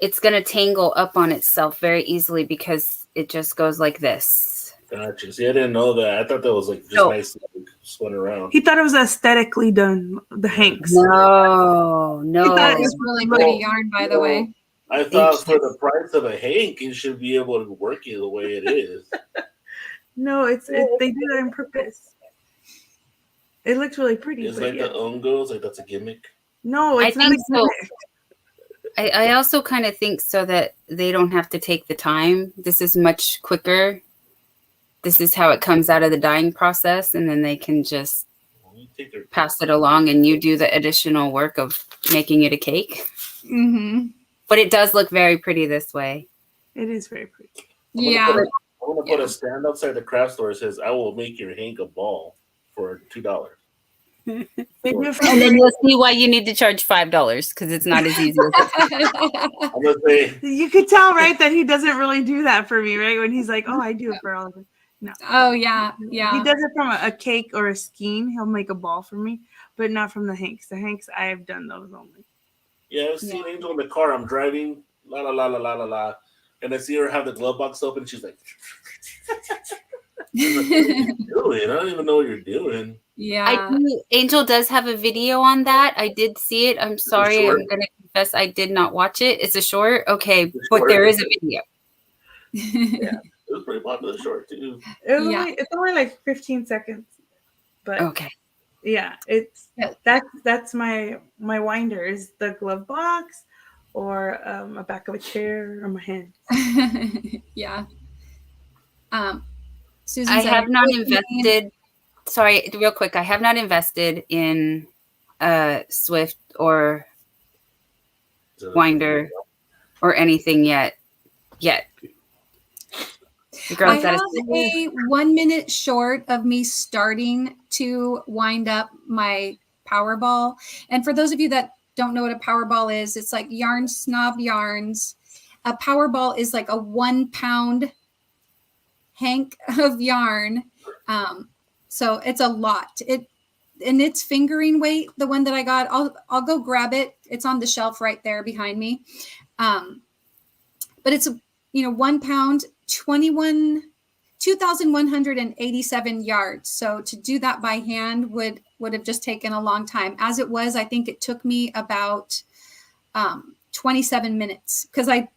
It's going to tangle up on itself very easily because it just goes like this. Gotcha. See, I didn't know that. I thought that was like just So- nice, like, spun around. He thought it was aesthetically done, the hanks. No, That It's is really pretty yarn, by the way. I thought for the price of a hank, you should be able to work it the way it is. No, they do that on purpose. It looks really pretty. It's but like yeah. the ungos, like that's a gimmick. No, I it's not think a so. gimmick. I also kind of think so that they don't have to take the time. This is much quicker. This is how it comes out of the dyeing process, and then they can just You take their pass it along, and you do the additional work of making it a cake. Mm-hmm. But it does look very pretty this way. It is very pretty. Yeah. I'm gonna put a stand outside the craft store that says, "I will make your hank a ball for $2." They do it for And then free. you'll see why you need to charge $5 because it's not as easy as it. I'm gonna say, You could tell, right, that he doesn't really do that for me, right? When he's like, "Oh, I do it for all of it." Oh, yeah. He Yeah. does it from a cake or a skein. He'll make a ball for me, but not from the hanks. The hanks, I have done those only. yeah, I've seen Angel in the car. I'm driving, la la la la la la la, and I see her have the glove box open. She's like, I'm like, "What are you doing? I don't even know what you're doing." Yeah. Angel does have a video on that. I did see it. I'm sorry. short? I'm going to confess I did not watch it. It's a short. Okay. It's But short. there is a video. It was pretty popular short too. Yeah. It's only like 15 seconds, but Okay. yeah, Yeah. that's my winder is the glove box or a back of a chair or my hand. Yeah. Susan I said, have not "Really mean." invested. Sorry, real quick. I have not invested in Swift or So- Winder or anything yet. The I girl's got have to a 1 minute short of me starting to wind up my Powerball. And for those of you that don't know what a Powerball is, it's like Yarn Snob Yarns. A Powerball is like a 1 pound hank of yarn. So it's a lot. And it's fingering weight. The one that I got, I'll go grab it. It's on the shelf right there behind me. But it's 1 pound, 2,187 yards. So to do that by hand would have just taken a long time. As it was, I think it took me about 27 minutes because I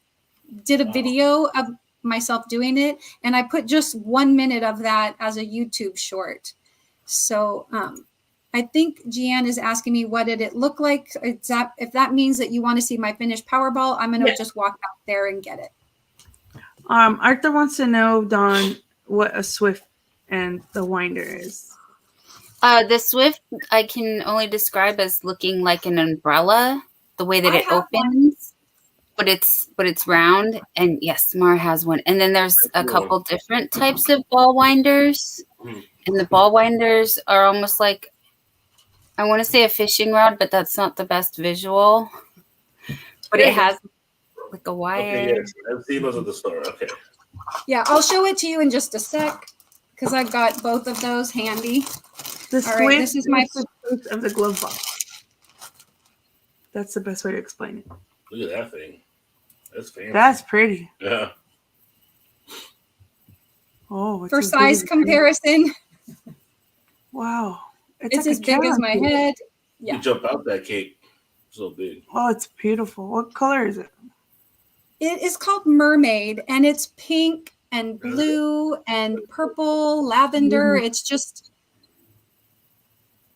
did a video of myself doing it, and I put just 1 minute of that as a YouTube short. So I think Jeanne is asking me what did it look like. If that means that you want to see my finished Powerball, I'm going to just walk out there and get it. Arthur wants to know, Dawn, what a Swift and the winder is. The Swift I can only describe as looking like an umbrella, the way that I it have opens, but it's round. And yes, Mara has one. And then there's a couple different types of ball winders, and the ball winders are almost like, I want to say a fishing rod, but that's not the best visual. But it has like a wire. Okay, yes, I've seen those at the store. Okay. Yeah, I'll show it to you in just a sec because I've got both of those handy. The All right, this is my the truth of the glove box. That's the best way to explain it. Look at that thing. That's fancy. That's pretty. Yeah. Oh, it's for as big size as- comparison. Wow. It's like as a big as my carrot. head. You Yeah. jump out that cake. So big. Oh, it's beautiful. What color is it? It is called Mermaid, and it's pink and blue and purple, lavender. It's just.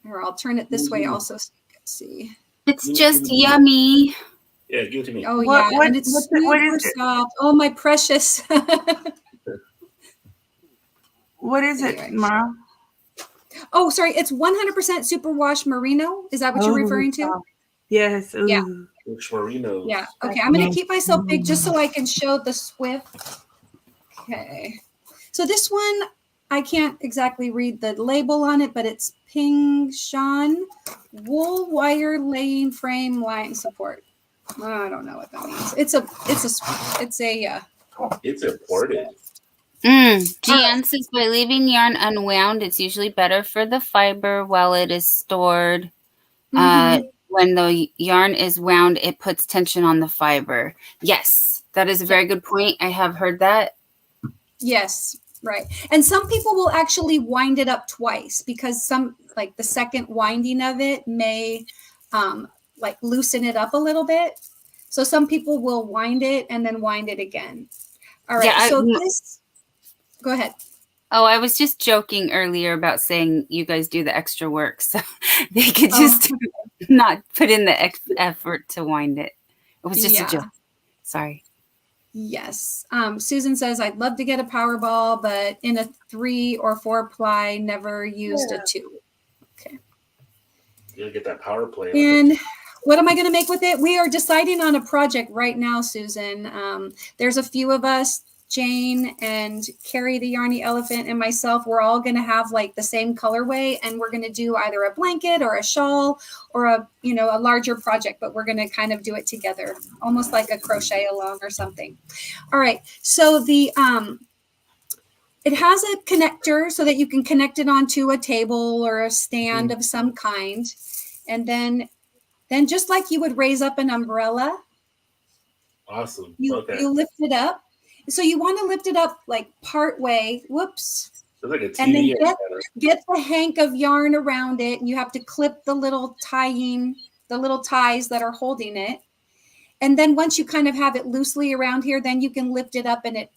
Here, I'll turn it this way also so you can see. It's just yummy. Yeah, give it to me. Oh, What- yeah. what- And it's what's it- what super is it? soft. Oh, my precious. What is it, Anyway. Mara? Oh, sorry. It's 100% superwash merino. Is that what you're Oh, referring to? wow. Yes. Ooh. Yeah. Which Marino? Yeah. Okay. I'm going to keep myself big just so I can show the Swift. Okay. So this one, I can't exactly read the label on it, but it's Ping Shan wool wire laying frame line support. I don't know what that means. It's imported. Gian says by leaving yarn unwound, it's usually better for the fiber while it is stored. When the yarn is wound, it puts tension on the fiber. Yes, that is a very good point. I have heard that. Yes, right. And some people will actually wind it up twice because some, like the second winding of it may like loosen it up a little bit. So some people will wind it and then wind it again. All right. Yeah, So this, go ahead. Oh, I was just joking earlier about saying you guys do the extra work, so they could just not put in the effort to wind it. It was just a joke. Sorry. Yes. Susan says, I'd love to get a Powerball, but in a 3 or 4 ply, never used a 2. Okay. You gotta get that power play. And what am I going to make with it? We are deciding on a project right now, Susan. There's a few of us, Jane and Carrie the Yarny Elephant and myself. We're all going to have like the same colorway, and we're going to do either a blanket or a shawl or a larger project, but we're going to kind of do it together, almost like a crochet along or something. All right. So the it has a connector so that you can connect it onto a table or a stand of some kind. And then just like you would raise up an umbrella, Awesome. you lift it up. So you want to lift it up like part way. Whoops. It's like a TV And then antenna. get the hank of yarn around it. And you have to clip the little ties that are holding it. And then once you kind of have it loosely around here, then you can lift it up and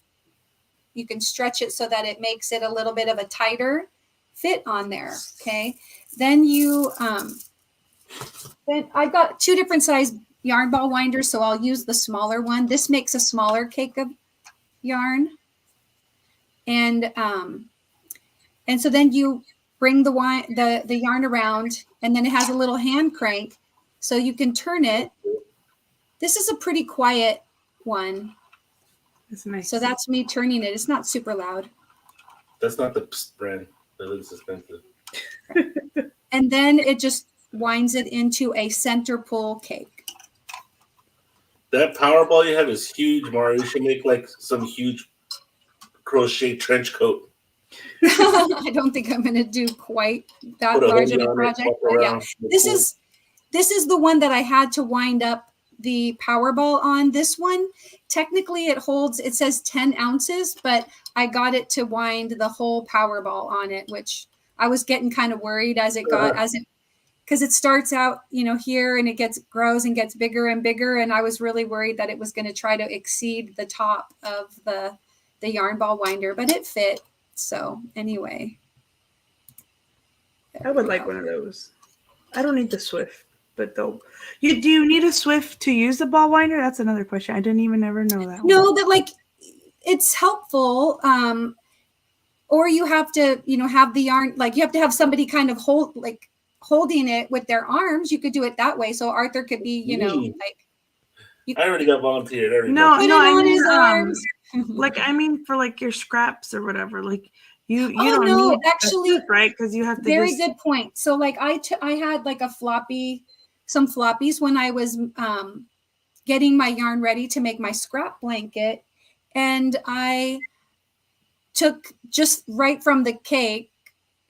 you can stretch it so that it makes it a little bit of a tighter fit on there. Okay. Then then I've got 2 different size yarn ball winders. So I'll use the smaller one. This makes a smaller cake of yarn. And so then you bring the yarn around, and then it has a little hand crank so you can turn it. This is a pretty quiet one. That's nice. So that's me turning it. It's not super loud. That's not the brand. That looks expensive. And then it just winds it into a center pull cake. That Powerball you have is huge, Mario. You should make like some huge crochet trench coat. I don't think I'm going to do quite that Put a large of hoodie a on it, project. walk But yeah, around. this is the one that I had to wind up the Powerball on. This one, technically it says 10 ounces, but I got it to wind the whole Powerball on it, which I was getting kind of worried because it starts out, here, and it grows and gets bigger and bigger. And I was really worried that it was going to try to exceed the top of the yarn ball winder, but it fit. So anyway, I would like one of those. I don't need the Swift, but though do you need a Swift to use the ball winder? That's another question. I didn't even ever know that. No, that like it's helpful. Or you have to, have the yarn, like you have to have somebody kind of holding it with their arms. You could do it that way. So Arthur could be, like. I already got volunteered. I already No, Put no, it I on mean, his arms. like I mean for like your scraps or whatever. Like you Oh, don't no, need actually, a Swift, right? Because you have to Very good point. So like I had like some floppies when I was getting my yarn ready to make my scrap blanket. And I took just right from the cake,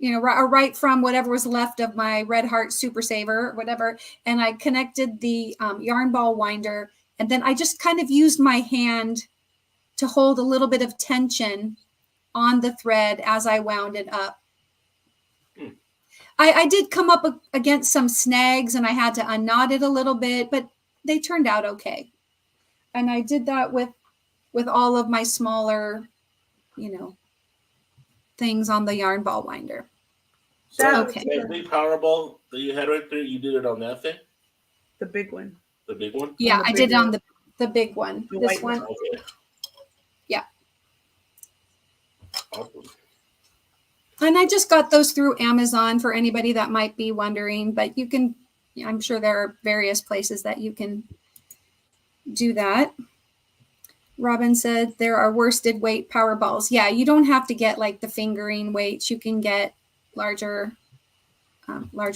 or right from whatever was left of my Red Heart Super Saver, or whatever. And I connected the yarn ball winder. And then I just kind of used my hand to hold a little bit of tension on the thread as I wound it up. I did come up against some snags and I had to unknot it a little bit, but they turned out okay. And I did that with all of my smaller, things on the yarn ball winder. Okay. That big power ball that you had right there, you did it on that thing? The big one. The big one? Yeah, I did it on the big one. The This white one. Okay. Yeah. Awesome. And I just got those through Amazon for anybody that might be wondering, but I'm sure there are various places that you can do that. Robin said there are worsted weight power balls. Yeah, you don't have to get like the fingering weights. You can get larger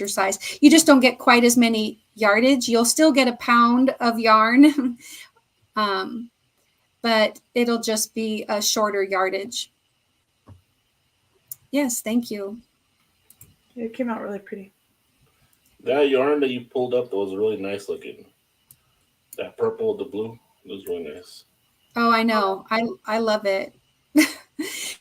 size. You just don't get quite as many yardage. You'll still get a pound of yarn, but it'll just be a shorter yardage. Yes, thank you. It came out really pretty. That yarn that you pulled up, that was really nice looking. That purple with the blue, it was really nice. Oh, I know. I love it.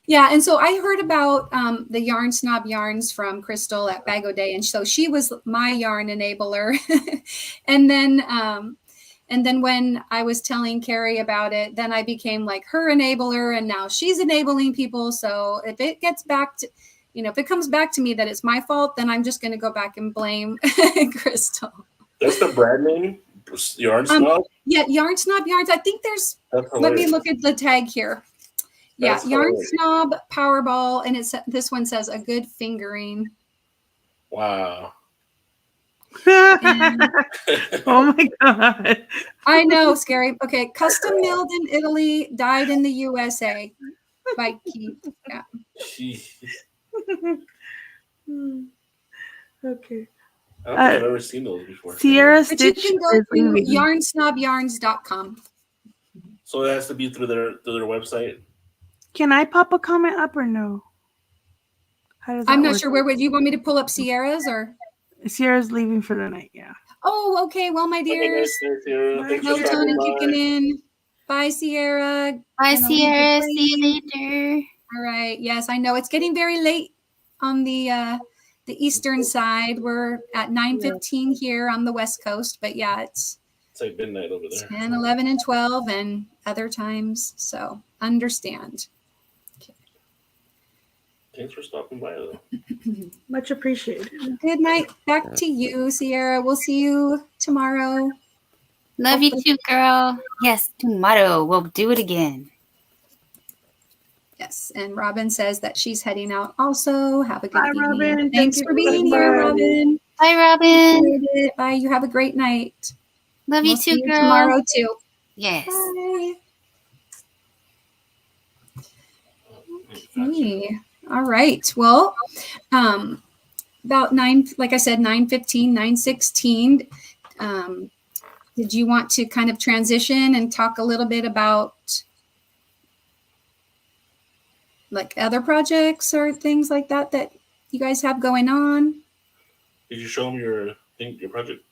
Yeah, and so I heard about the Yarn Snob yarns from Crystal at Bag O' Day, and so she was my yarn enabler. And then when I was telling Carrie about it, then I became like her enabler, and now she's enabling people. So if it gets back to, if it comes back to me that it's my fault, then I'm just going to go back and blame Crystal. That's the brand name? Yarn Snob? Yeah, Yarn Snob yarns. I think there's, let me look at the tag here. Yeah, That's Yarn hilarious. Snob Powerball, and this one says a good fingering. Wow. And Oh my god. I know, scary. Okay, custom milled in Italy, dyed in the USA by Keith. Yeah. Jeez. Okay. I don't think I've ever seen those before. Sierra But you Stitch can go is to leaving. yarnsnobyarns.com. So it has to be through their website? Can I pop a comment up or no? How does that I'm not work? sure where would you want me to pull up Sierra's or? Sierra's leaving for the night. Yeah. Oh, okay. Well, my dears, Okay, Sierra. Thanks for no tone stopping and by. kicking in. Bye, Sierra. Bye, Gonna leave the Sierra. See you plane. later. All right. Yes, I know it's getting very late on the eastern side. We're at 9:15 here on the West Coast, but yeah, it's It's like midnight over there. 10, 11, and 12 and other times. So understand. Thanks for stopping by, though. Much appreciated. Good night. Back to you, Sierra. We'll see you tomorrow. Love you too, girl. Yes, tomorrow we'll do it again. Yes. And Robin says that she's heading out also. Have a good Bye, evening. Robin. Thank Thanks you for for being coming here, by. Robin. Bye, Robin. Appreciate it. Bye. You have a great night. Love We'll you see too, you girl. tomorrow too. Yes. Bye. Okay. All right. Well, about 9, like I said, 9:15, 9:16. Did you want to kind of transition and talk a little bit about like other projects or things like that that you guys have going on? Did you show them your project?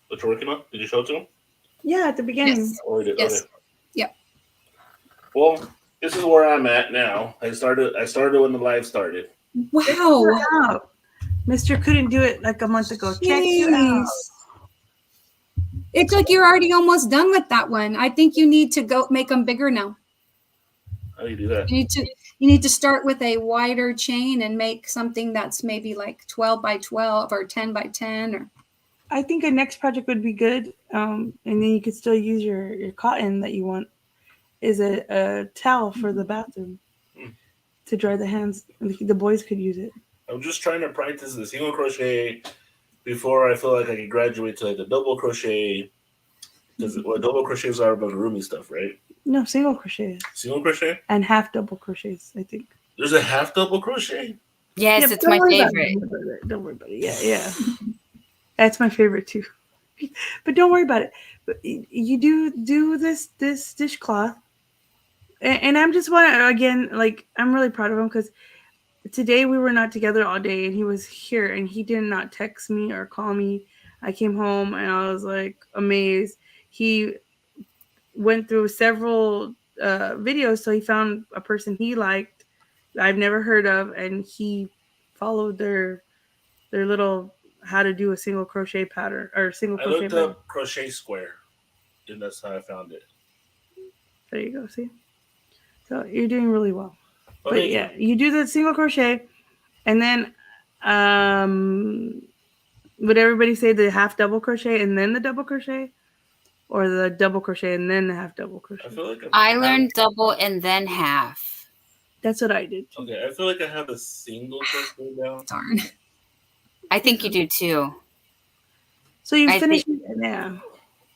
What you're working on? Did you show it to them? Yeah, at the beginning. Yes. Oh, you did? Yes. Okay. Yep. Well, this is where I'm at now. I started when the live started. Wow. Wow. Mr. couldn't do it like a month ago. Check you out. Jeez. It's like you're already almost done with that one. I think you need to go make them bigger now. How do you do that? you need to start with a wider chain and make something that's maybe like 12 by 12 or 10 by 10 or I think a next project would be good. And then you could still use your cotton that you want is a towel for the bathroom to dry the hands. The boys could use it. I'm just trying to practice the single crochet before I feel like I can graduate to like the double crochet. Because double crochets are amigurumi stuff, right? No, single crochet Single crochet? and half double crochets, I think. There's a half double crochet? Yes, Yeah, it's don't my worry about favorite. it. Don't worry about it. Yeah. That's my favorite too. But don't worry about it. But you do this dishcloth. And I'm just want to, again, like, I'm really proud of him because today we were not together all day and he was here and he did not text me or call me. I came home and I was like amazed. He went through several videos, so he found a person he liked that I've never heard of, and he followed their little how to do a single crochet pattern or single I crochet looked pattern. up crochet square, and that's how I found it. There you go. See, so you're doing really well. But But yeah, you do the single crochet, and then would everybody say the half double crochet and then the double crochet, or the double crochet and then the half double crochet? I feel like I learned double and then half. That's what I did. Okay, I feel like I have a single crochet down. darn. I think you do too. So you I finish it, yeah.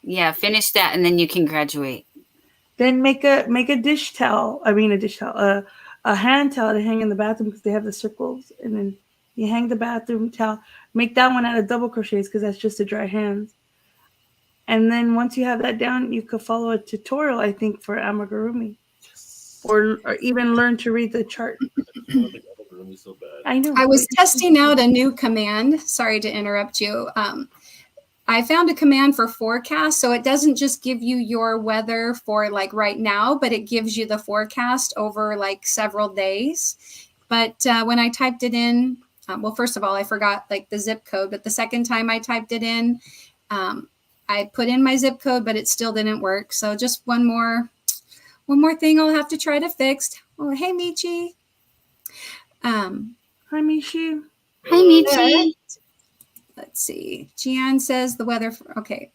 Yeah, finish that and then you can graduate. Then make a dish towel. I mean a dish towel, a hand towel to hang in the bathroom because they have the circles, and then you hang the bathroom towel. Make that one out of double crochets because that's just to dry hands. And then once you have that down, you could follow a tutorial, I think, for amigurumi, or even learn to read the chart. I feel like amigurumi so bad. I know. I was testing out a new command. Sorry to interrupt you. I found a command for forecast. So it doesn't just give you your weather for like right now, but it gives you the forecast over like several days. But when I typed it in, well, first of all, I forgot like the zip code, but the second time I typed it in, I put in my zip code, but it still didn't work. So just one more thing I'll have to try to fix. Oh, hey, Michi. Hi, Mishi. Hi, Michi. Let's see. Gian says the weather. Okay.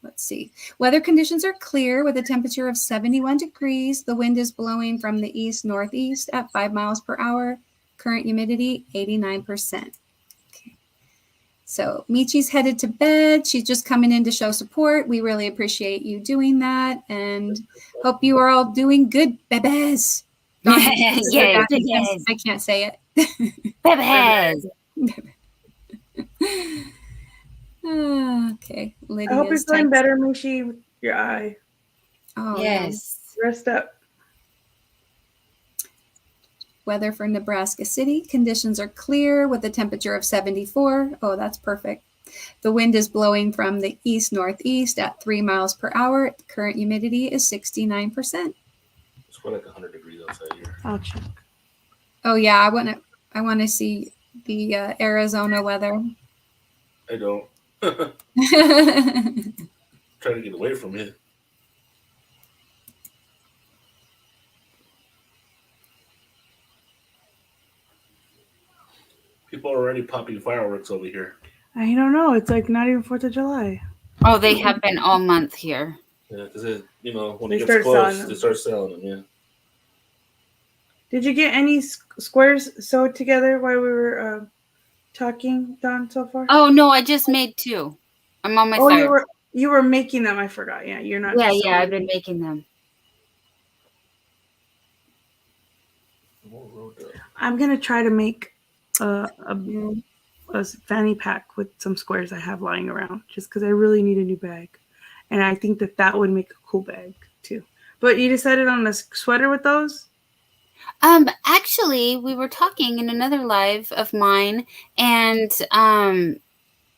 Let's see. Weather conditions are clear with a temperature of 71 degrees. The wind is blowing from the east northeast at 5 miles per hour. Current humidity 89%. Okay. So Michi's headed to bed. She's just coming in to show support. We really appreciate you doing that and hope you are all doing good, bebes. Yeah, I can't say it. Bebes. Okay. I hope you're Lydia's feeling typed- better, Mishi, with your eye. Oh, Yes. Rest up. Weather for Nebraska City. Conditions are clear with a temperature of 74. Oh, that's perfect. The wind is blowing from the east northeast at 3 miles per hour. Current humidity is 69%. It's quite like 100 degrees outside here. I'll check. Oh yeah, I want to see the Arizona weather. I don't. Try to get away from it. People are already popping fireworks over here. I don't know. It's like not even 4th of July. Oh, they have been all month here. Yeah, because when They it gets start selling close, them. they start selling them. Yeah. Did you get any squares sewed together while we were talking, Dawn, so far? Oh no, I just made 2. I'm on my Oh, third. you were making them. I forgot. Yeah, you're not. Yeah, just yeah, I've sewing. been making them. I'm gonna try to make a fanny pack with some squares I have lying around, just because I really need a new bag, and I think that would make a cool bag too. But you decided on a sweater with those? Actually, we were talking in another live of mine, and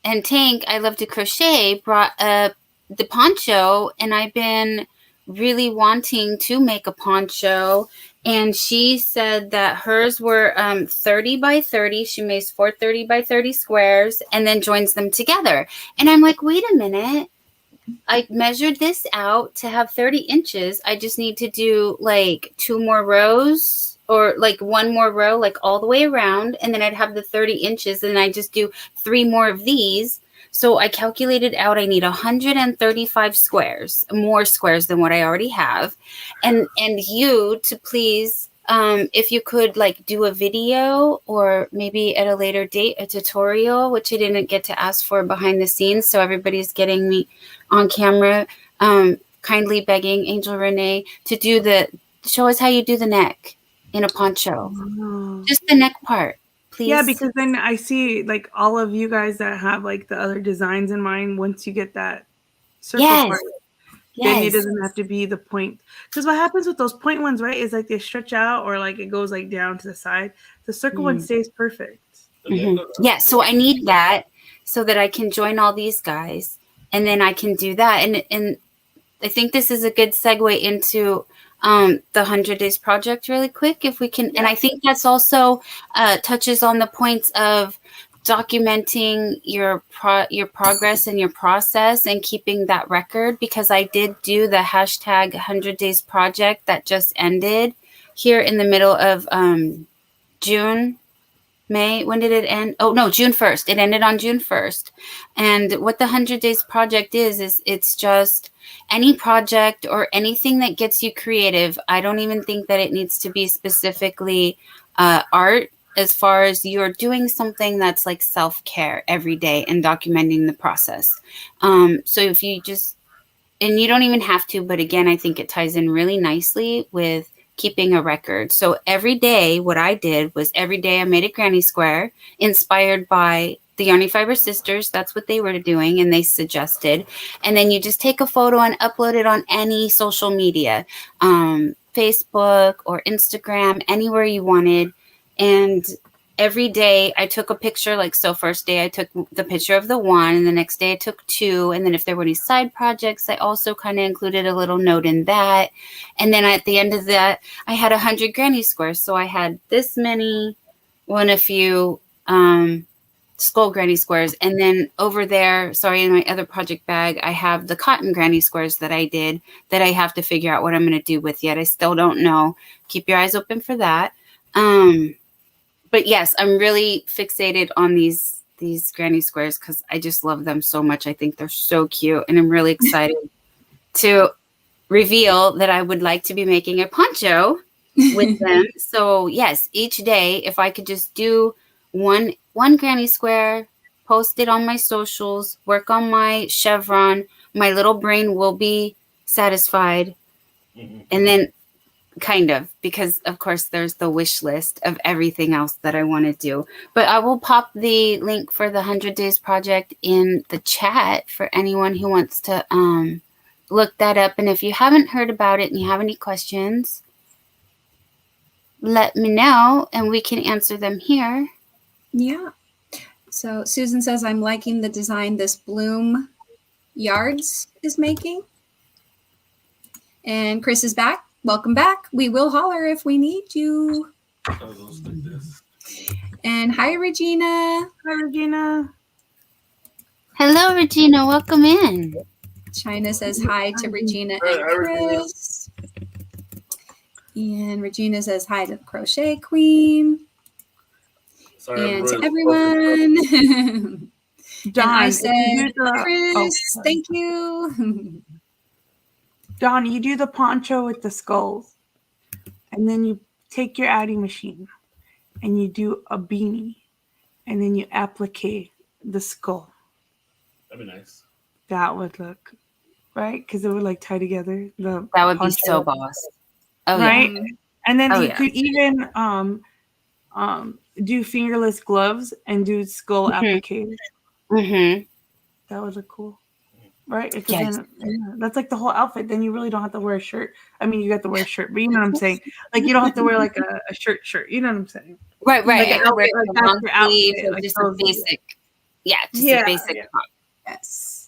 Tank, I love to crochet, brought up the poncho, and I've been really wanting to make a poncho. And she said that hers were 30 by 30. She makes 4 30 by 30 squares and then joins them together. And I'm like, wait a minute. I measured this out to have 30 inches. I just need to do like 2 more rows or like 1 more row, like all the way around. And then I'd have the 30 inches and I just do 3 more of these. So I calculated out I need 135 squares, more squares than what I already have. And you to please, if you could like do a video or maybe at a later date, a tutorial, which I didn't get to ask for behind the scenes. So everybody's getting me on camera, kindly begging Angel Renee to show us how you do the neck in a poncho. Oh. Just the neck part, please. Yeah, because then I see like all of you guys that have like the other designs in mind. Once you get that circle part, then it doesn't have to be the point. Because what happens with those point ones, right, is like they stretch out or like it goes like down to the side. The circle one stays perfect. Mm-hmm. Yeah, so I need that so that I can join all these guys, and then I can do that. And I think this is a good segue into the 100 Days Project really quick, if we can. And I think that's also touches on the points of documenting your progress and your process and keeping that record, because I did do the hashtag 100 Days Project that just ended here in the middle of June. May, when did it end? Oh no, June 1st. It ended on June 1st. And what the 100 Days Project is it's just any project or anything that gets you creative. I don't even think that it needs to be specifically art, as far as you're doing something that's like self-care every day and documenting the process. So if you just, and you don't even have to, but again, I think it ties in really nicely with keeping a record. So every day, what I did was every day I made a granny square inspired by the Yarny Fiber Sisters. That's what they were doing, and they suggested. And then you just take a photo and upload it on any social media, Facebook or Instagram, anywhere you wanted. And every day I took a picture. Like, so first day I took the picture of the one, and the next day I took 2. And then if there were any side projects, I also kind of included a little note in that. And then at the end of that, I had 100 granny squares. So I had this many, a few skull granny squares. And then over there, in my other project bag, I have the cotton granny squares that I did that I have to figure out what I'm going to do with yet. I still don't know. Keep your eyes open for that. But yes, I'm really fixated on these granny squares because I just love them so much. I think they're so cute, and I'm really excited to reveal that I would like to be making a poncho with them. So yes, each day, if I could just do one granny square, post it on my socials, work on my chevron, my little brain will be satisfied. And then kind of, because of course there's the wish list of everything else that I want to do. But I will pop the link for the 100 Days Project in the chat for anyone who wants to look that up. And if you haven't heard about it and you have any questions, let me know and we can answer them here. Yeah. So Susan says, I'm liking the design this Bloom Yards is making. And Chris is back. Welcome back. We will holler if we need you. And hi, Regina. Hi, Regina. Hello, Regina. Welcome in. China says hi to Regina and Chris. And Regina says hi to the Crochet Queen. And to everyone. Don, I said, Chris, thank you. Don, you do the poncho with the skulls, and then you take your Addy machine, and you do a beanie, and then you applique the skull. That'd be nice. That would look, right? Because it would like tie together. That would be so boss. Oh, right? Yeah. And then you could even do fingerless gloves and do skull applique. Mm-hmm. That would look cool. Right? Yes. Then, that's like the whole outfit. Then you really don't have to wear a shirt. I mean, you got to wear a shirt, but you know what I'm saying? Like, you don't have to wear like a shirt. You know what I'm saying? Right. Like I could wear like a long sleeve, like just a basic. Yeah, just a basic top. Yes.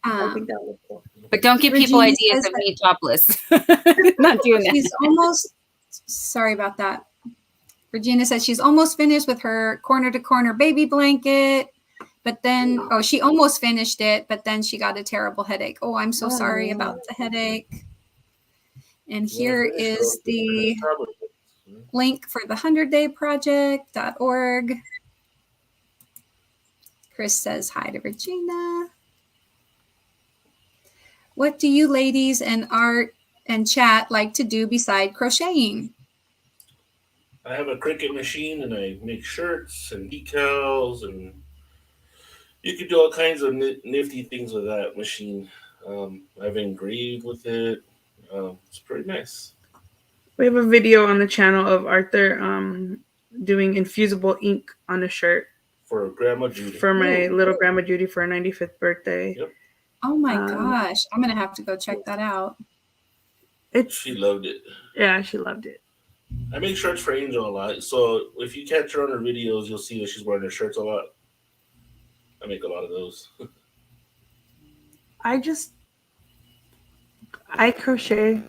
I think that would look cool. But don't give people ideas of me topless. Not doing that. She's almost, sorry about that. Regina says she's almost finished with her corner to corner baby blanket. but then, oh, she almost finished it, but then she got a terrible headache. Oh, I'm so sorry about the headache. And here is the link for the 100-day project.org. Chris says hi to Regina. What do you ladies and Art and Chat like to do beside crocheting? I have a Cricut machine and I make shirts and decals, and you can do all kinds of nifty things with that machine. I've engraved with it. It's pretty nice. We have a video on the channel of Arthur doing infusible ink on a shirt For Grandma Judy. for my little Grandma Judy for her 95th birthday. Yep. Oh my gosh. I'm going to have to go check that out. She loved it. Yeah, she loved it. I make shirts for Angel a lot. So if you catch her on her videos, you'll see that she's wearing her shirts a lot. I make a lot of those. I crochet.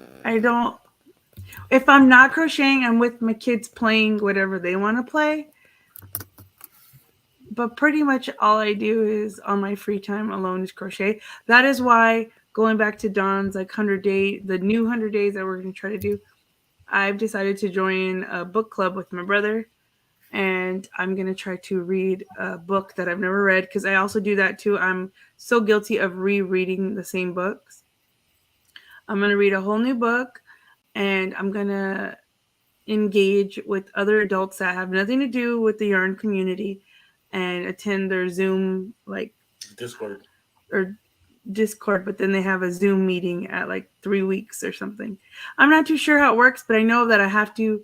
If I'm not crocheting, I'm with my kids playing whatever they want to play. But pretty much all I do is on my free time alone is crochet. That is why, going back to Dawn's like 100-day, the new 100 days that we're going to try to do, I've decided to join a book club with my brother. And I'm going to try to read a book that I've never read, because I also do that too. I'm so guilty of rereading the same books. I'm going to read a whole new book, and I'm going to engage with other adults that have nothing to do with the yarn community and attend their Zoom Discord. But then they have a Zoom meeting at like 3 weeks or something. I'm not too sure how it works, but I know that I have to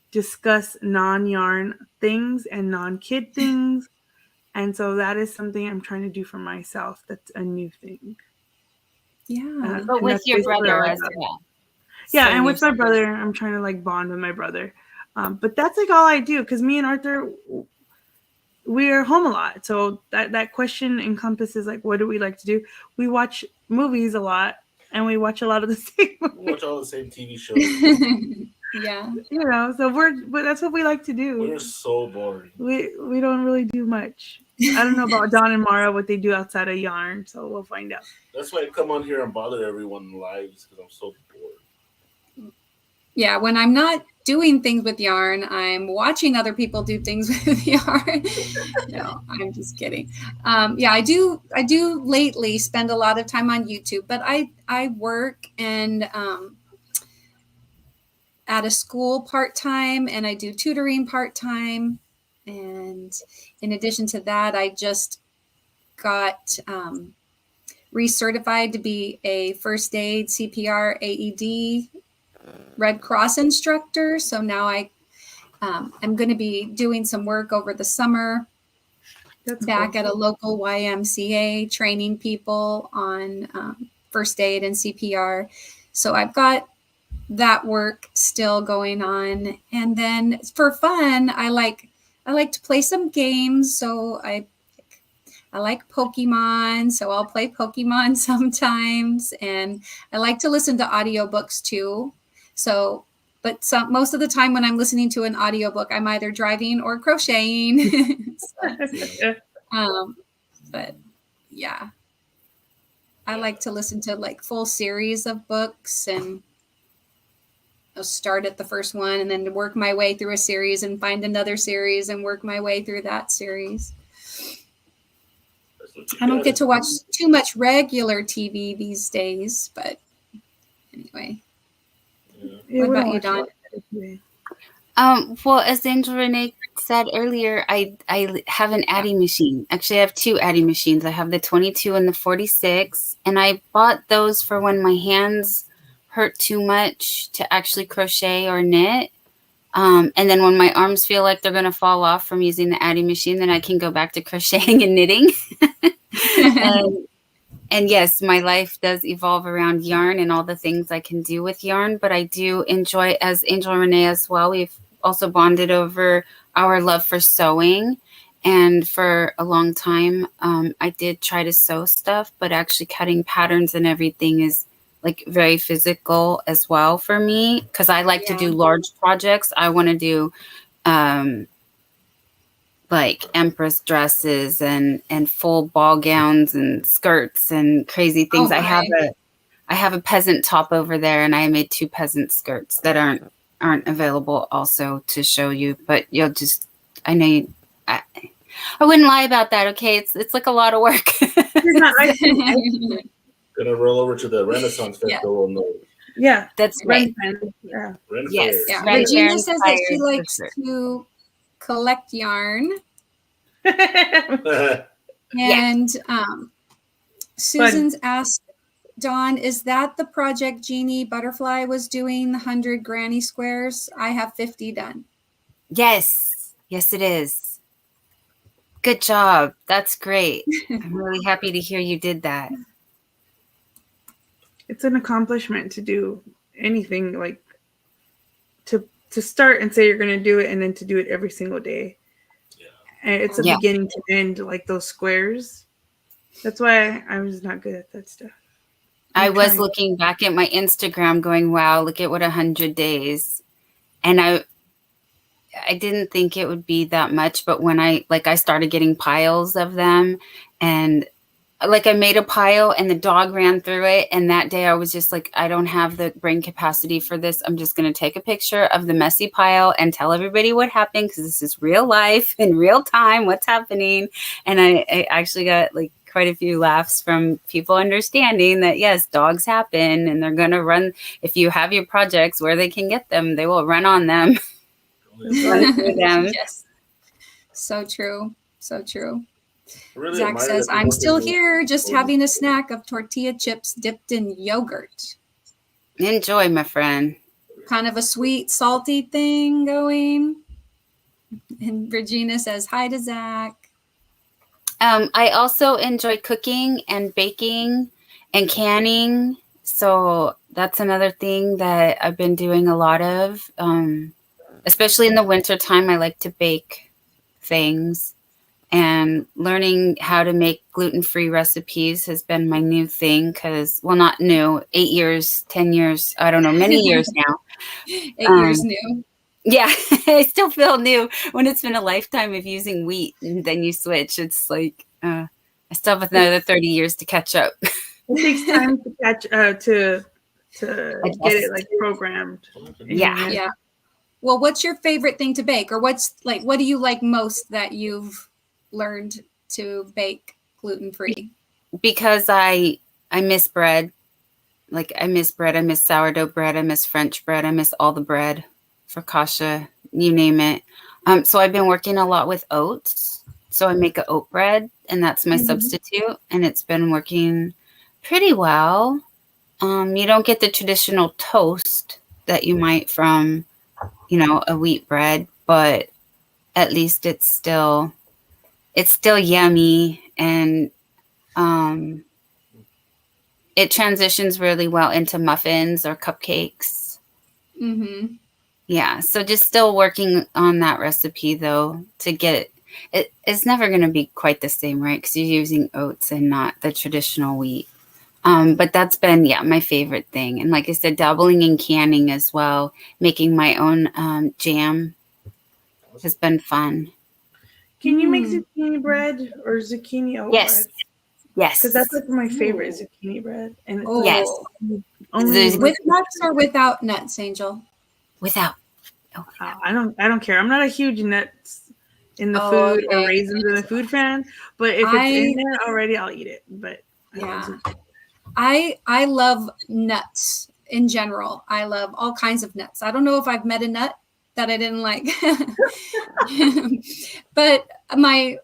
discuss non-yarn things and non-kid things. And so that is something I'm trying to do for myself. That's a new thing. Yeah. But with your brother as well. Yeah, So and with you're- my brother, I'm trying to like bond with my brother. But that's like all I do, because me and Arthur, we're home a lot. So that question encompasses like, what do we like to do? We watch movies a lot, and we watch a lot of the same We movies. watch all the same TV shows. Yeah. So that's what we like to do. We're so boring. We don't really do much. I don't know about Dawn and Mara, what they do outside of yarn, so we'll find out. That's why I come on here and bother everyone live, because I'm so bored. Yeah. When I'm not doing things with yarn, I'm watching other people do things with yarn. No, I'm just kidding. Yeah, I do lately spend a lot of time on YouTube, but I work and at a school part-time, and I do tutoring part-time. And in addition to that, I just got recertified to be a first aid, CPR, AED, Red Cross instructor. So now I'm going to be doing some work over the summer That's back cool. at a local YMCA, training people on first aid and CPR. So I've got that work still going on. And then for fun, I like to play some games. So I like Pokemon, so I'll play Pokemon sometimes. And I like to listen to audiobooks too. So, but most of the time when I'm listening to an audiobook, I'm either driving or crocheting. But yeah, I like to listen to like full series of books, and I'll start at the first one and then work my way through a series and find another series and work my way through that series. I don't get to watch too much regular TV these days, but anyway. Yeah, What we about don't you, watch a Dawn? lot of TV. Well, as Angel Renee said earlier, I have an Addy machine. Actually, I have two Addy machines. I have the 22 and the 46, and I bought those for when my hands hurt too much to actually crochet or knit. And then when my arms feel like they're going to fall off from using the Addy machine, then I can go back to crocheting and knitting. And yes, my life does evolve around yarn and all the things I can do with yarn, but I do enjoy, as Angel Renee as well, we've also bonded over our love for sewing. And for a long time, I did try to sew stuff, but actually cutting patterns and everything is like very physical as well for me, because I like to do large projects. I want to do like empress dresses and full ball gowns and skirts and crazy things. Oh, I have a peasant top over there, and I made 2 peasant skirts that aren't available also to show you, but you'll just, I know you, I wouldn't lie about that. Okay. It's like a lot of work. Gonna roll over to the Renaissance Yeah. Festival. And Yeah. That's right. Yeah. Ren Yes. Fair. Yeah, Ren Regina Fair says that she inspires for likes sure. to collect yarn. Yeah. And Susan's asked Dawn, is that the project Jeannie Butterfly was doing, the 100 granny squares? I have 50 done. Yes. Yes, it is. Good job. That's great. I'm really happy to hear you did that. It's an accomplishment to do anything, like to start and say you're going to do it and then to do it every single day. Yeah. And it's a Yeah. beginning to end, like those squares. That's why I was not good at that stuff. I I'm was trying. looking back at my Instagram going, wow, look at what 100 days. And I didn't think it would be that much, but when I started getting piles of them, and like I made a pile and the dog ran through it. And that day I was just like, I don't have the brain capacity for this. I'm just going to take a picture of the messy pile and tell everybody what happened, because this is real life in real time, what's happening. And I actually got like quite a few laughs from people understanding that, yes, dogs happen and they're going to run. If you have your projects where they can get them, they will run on them. Run through them. Yes. So true. So true. Really Zach admire says, the I'm people still who do- here just having a snack of tortilla chips dipped in yogurt. Enjoy, my friend. Kind of a sweet, salty thing going. And Regina says, hi to Zach. I also enjoy cooking and baking and canning. So that's another thing that I've been doing a lot of. Especially in the wintertime, I like to bake things. And learning how to make gluten-free recipes has been my new thing because, well, not new, 8 years, 10 years, I don't know, many years now. 8 years new. Yeah, I still feel new when it's been a lifetime of using wheat and then you switch. It's like, I still have another 30 years to catch up. It takes time to catch to get it like programmed. Yeah. Yeah. Well, what's your favorite thing to bake, or what do you like most that you've learned to bake gluten-free? Because I miss bread. Like I miss bread. I miss sourdough bread. I miss French bread. I miss all the bread, focaccia, you name it. So I've been working a lot with oats. So I make a oat bread, and that's my substitute, and it's been working pretty well. You don't get the traditional toast that you might from, a wheat bread, but at least it's still yummy, and it transitions really well into muffins or cupcakes. Mm-hmm. Yeah, so just still working on that recipe though to get it. It's never going to be quite the same, right? Because you're using oats and not the traditional wheat. But that's been, my favorite thing. And like I said, dabbling in canning as well, making my own jam has been fun. Can you make zucchini bread or zucchini oat Yes. bread? Yes. Because that's like my favorite zucchini bread. And it's Yes. only With nuts or without nuts, Angel? Without. I don't care. I'm not a huge nuts in the Oh, food okay. or raisins in the food fan, but if it's in there already, I'll eat it. But I don't Yeah. zucchini. I love nuts in general. I love all kinds of nuts. I don't know if I've met a nut that I didn't like. But my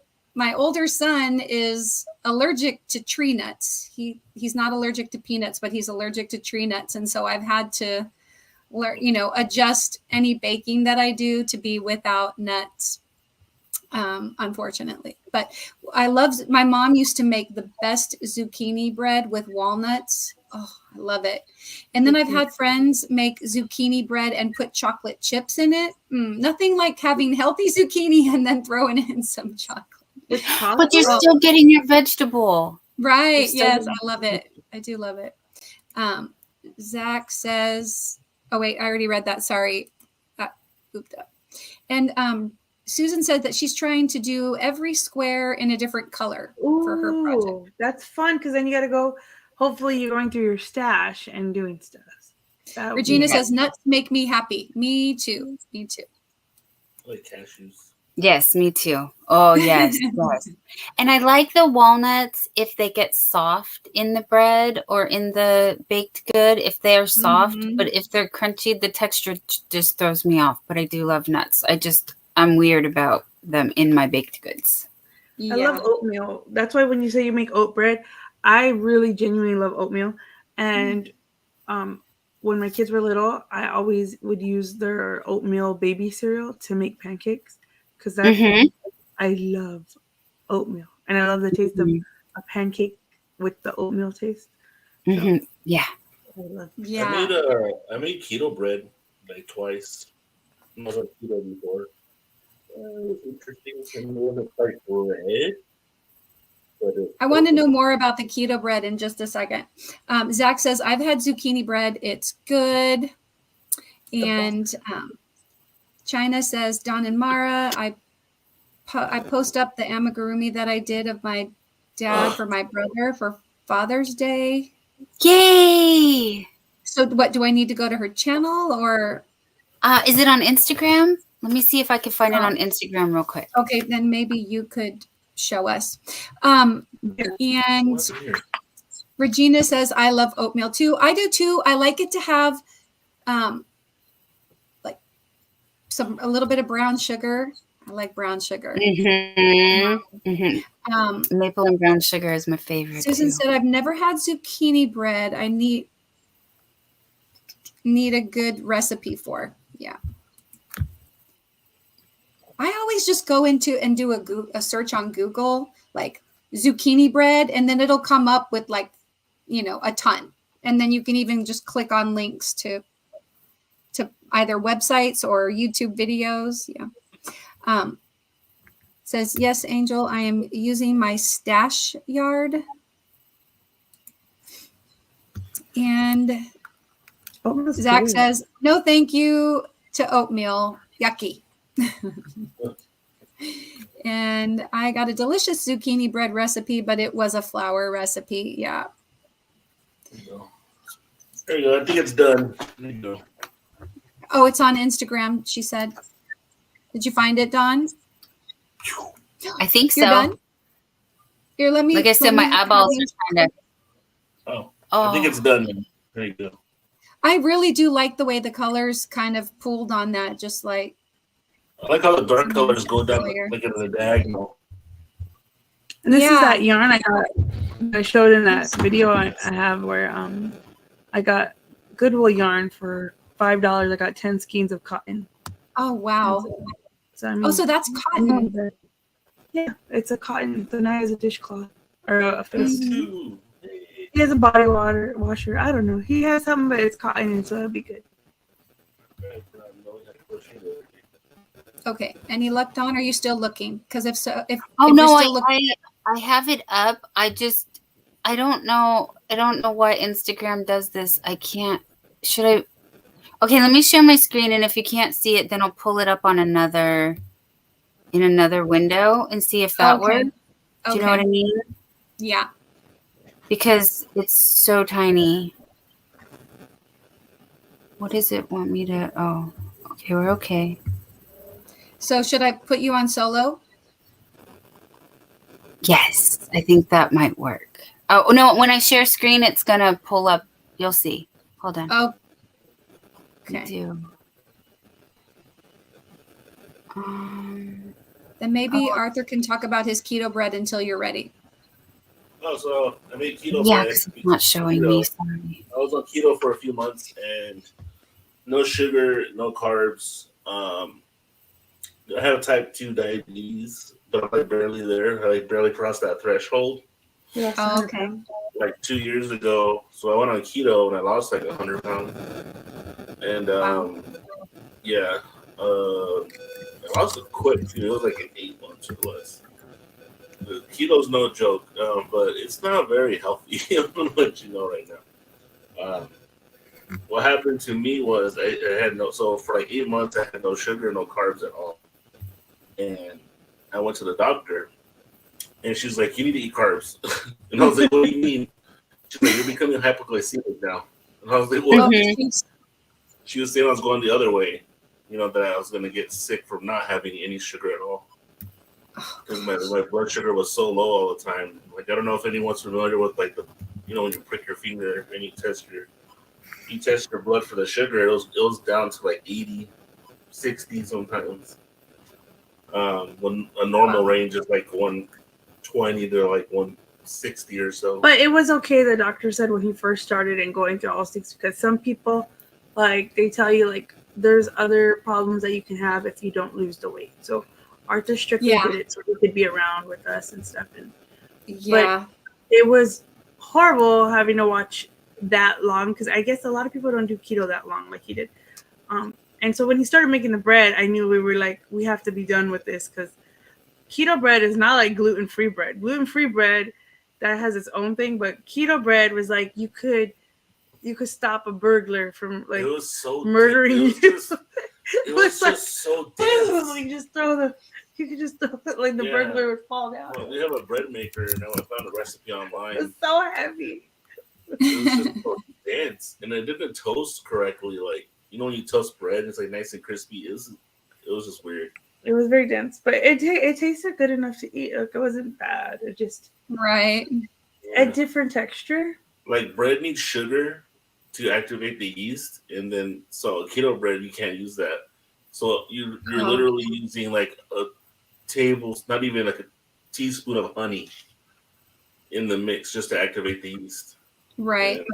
older son is allergic to tree nuts. He's not allergic to peanuts, but he's allergic to tree nuts. And so I've had to learn, adjust any baking that I do to be without nuts. Unfortunately, but my mom used to make the best zucchini bread with walnuts. Oh, I love it. And then I've had friends make zucchini bread and put chocolate chips in it. Nothing like having healthy zucchini and then throwing in some chocolate. With But you're still getting your vegetable. Right. Still Yes, getting- I love it. I do love it. Zach says, oh wait, I already read that. Sorry. Ooped up. And Susan said that she's trying to do every square in a different color for her project. Ooh, that's fun because then you got to go. Hopefully, you're going through your stash and doing stuff. That would be Regina fun. says nuts make me happy. Me too. Me too. Like cashews. Yes, me too. Oh, yes, yes. And I like the walnuts if they get soft in the bread or in the baked good, if they're soft. Mhm. But if they're crunchy, the texture just throws me off. But I do love nuts. I'm weird about them in my baked goods. I love oatmeal. That's why when you say you make oat bread, I really genuinely love oatmeal. And when my kids were little, I always would use their oatmeal baby cereal to make pancakes because that's Mhm. I love oatmeal and I love the taste of a pancake with the oatmeal taste. Mhm. Yeah. I love it. Yeah. I made keto bread like twice. I was on keto before. It was interesting. It wasn't quite red, but I want to know more about the keto bread in just a second. Zach says, I've had zucchini bread. It's good. And China says, Don and Mara, I post up the amigurumi that I did of my dad for my brother for Father's Day. Yay! So what, do I need to go to her channel or? Is it on Instagram? Let me see if I can find it on Instagram real quick. Okay, then maybe you could show us. And Regina says, I love oatmeal too. I do too. I like it to have like a little bit of brown sugar. I like brown sugar. Maple and brown sugar is my favorite. Susan too. said, I've never had zucchini bread. I need a good recipe for. Yeah. I always just go into and do a search on Google, like zucchini bread, and then it'll come up with like, a ton. And then you can even just click on links to either websites or YouTube videos. Yeah. Says, yes, Angel, I am using my stash yard. And Zach says, no, thank you to oatmeal. Yucky. And I got a delicious zucchini bread recipe, but it was a flour recipe. Yeah. There you go. I think it's done. There you go. Oh, it's on Instagram, she said. Did you find it, Dawn? I think You're so. done? Here, let me. Like I said, my eyeballs are kind of. Oh, I think it's done. There you go. I really do like the way the colors kind of pooled on that, just like. I like how the dark colors go down like in the diagonal. And this is that yarn I showed in that video I have where I got Goodwill yarn for $5. I got 10 skeins of cotton. Oh wow! So, so that's cotton. Yeah, it's a cotton. So now he has a dishcloth or a face. Mm-hmm. He has a body washer. I don't know. He has something, but it's cotton, so it'll be good. Okay. Any luck, Dawn? Are you still looking? Because if so, if no, you're still I have it up. I don't know. I don't know why Instagram does this. I can't. Should I? Okay, let me share my screen, and if you can't see it, then I'll pull it up on another window and see if that works. Do you know what I mean? Yeah. Because it's so tiny. What does it want me to? Oh, okay, we're okay. So should I put you on solo? Yes, I think that might work. Oh no, when I share screen, it's gonna pull up. You'll see. Hold on. Oh. Okay. Then maybe Arthur can talk about his keto bread until you're ready. Oh, so I made keto. Yeah, because it's not showing me. Sorry. I was on keto for a few months and no sugar, no carbs. I have type 2 diabetes, but I'm like barely there. I like barely crossed that threshold. Yeah. Oh, okay. Like 2 years ago, so I went on keto and I lost like 100 pounds. And yeah, I lost it quick too. It was like in 8 months or less. The keto's no joke, but it's not very healthy. I'm gonna let you know right now. What happened to me was I had for like 8 months I had no sugar, no carbs at all. And then I started keto, and I lost like 100 pounds. And I was like, oh my god, I lost like 100 pounds. And then I And I went to the doctor, and she's like, "You need to eat carbs." And I was like, "What do you mean?" She's like, "You're becoming hypoglycemic now." And I was like, "Well," she was saying I was going the other way. That I was going to get sick from not having any sugar at all. Because my blood sugar was so low all the time. Like, I don't know if anyone's familiar with, like, when you prick your finger and you test your blood for the sugar, it was down to like 80, 60 sometimes. When a normal range is like 120 to like 160 or so. But it was okay, the doctor said, when he first started and going through all those things, because some people, like, they tell you, like, there's other problems that you can have if you don't lose the weight. So Arthur strictly did it so he could be around with us and stuff. But it was horrible having to watch that long, because I guess a lot of people don't do keto that long like he did. And so when he started making the bread, I knew we were like, we have to be done with this, because keto bread is not like gluten-free bread. Gluten-free bread, that has its own thing, but keto bread was like you could stop a burglar from like it was so murdering you. It was like, just so dense. Like you could just throw it, like the burglar would fall down. Well, we have a bread maker, and I found a recipe online. It's so heavy. It was just so dense, and it didn't toast correctly. Like, when you toast bread, it's like nice and crispy. It was just weird. It was very dense, but it tasted good enough to eat. Like, it wasn't bad. It just a different texture. Like, bread needs sugar to activate the yeast, and then so keto bread, you can't use that. So you're literally using like a not even like a teaspoon of honey in the mix just to activate the yeast. Right.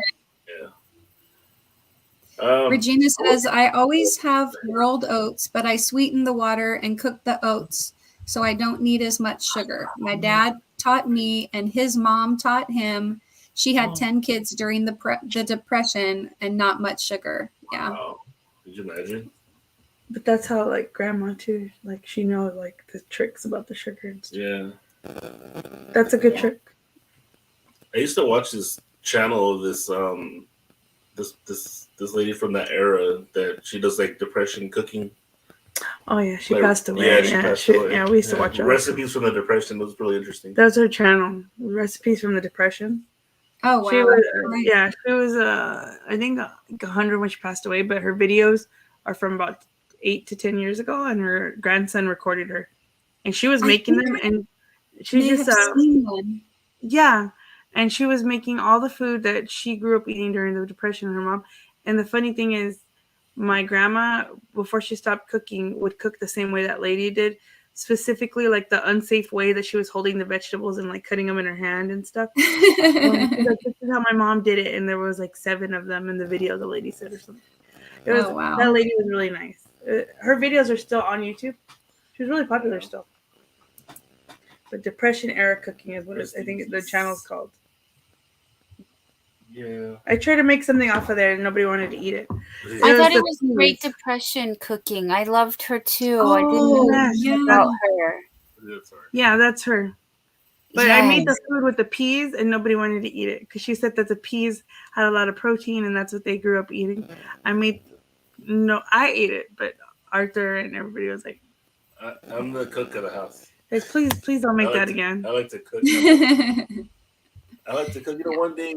Yeah. Regina says, I always have rolled oats, but I sweeten the water and cook the oats so I don't need as much sugar. My dad taught me and his mom taught him. She had 10 kids during the Depression and not much sugar. Yeah. Wow. Could you imagine? But that's how, like, grandma too, like, she knows like the tricks about the sugar and stuff. Yeah. That's a good trick. I used to watch this channel of this lady from that era that she does like Depression cooking. Oh yeah, she Like, passed away. Yeah, she passed away. Yeah, we used to watch her. Recipes from the Depression. It was really interesting. That's her channel, Recipes from the Depression. Oh wow. She was I think 100 when she passed away, but her videos are from about 8 to 10 years ago, and her grandson recorded her, and she was making them, and she just and she was making all the food that she grew up eating during the Depression, her mom. And the funny thing is, my grandma, before she stopped cooking, would cook the same way that lady did, specifically like the unsafe way that she was holding the vegetables and like cutting them in her hand and stuff. Like, this is how my mom did it, and there was like 7 of them in the video, the lady said, or something. It was, wow. That lady was really nice. Her videos are still on YouTube. She was really popular still. But Depression era cooking is what I think the channel's called. Yeah. I tried to make something off of there, and nobody wanted to eat it. I thought it was Great Depression cooking. I loved her too. I didn't know about her. Yeah, that's her. But I made the food with the peas, and nobody wanted to eat it because she said that the peas had a lot of protein, and that's what they grew up eating. I ate it, but Arthur and everybody was like, I'm the cook of the house. Like, please don't make that again. I like to cook. I like to cook. One day,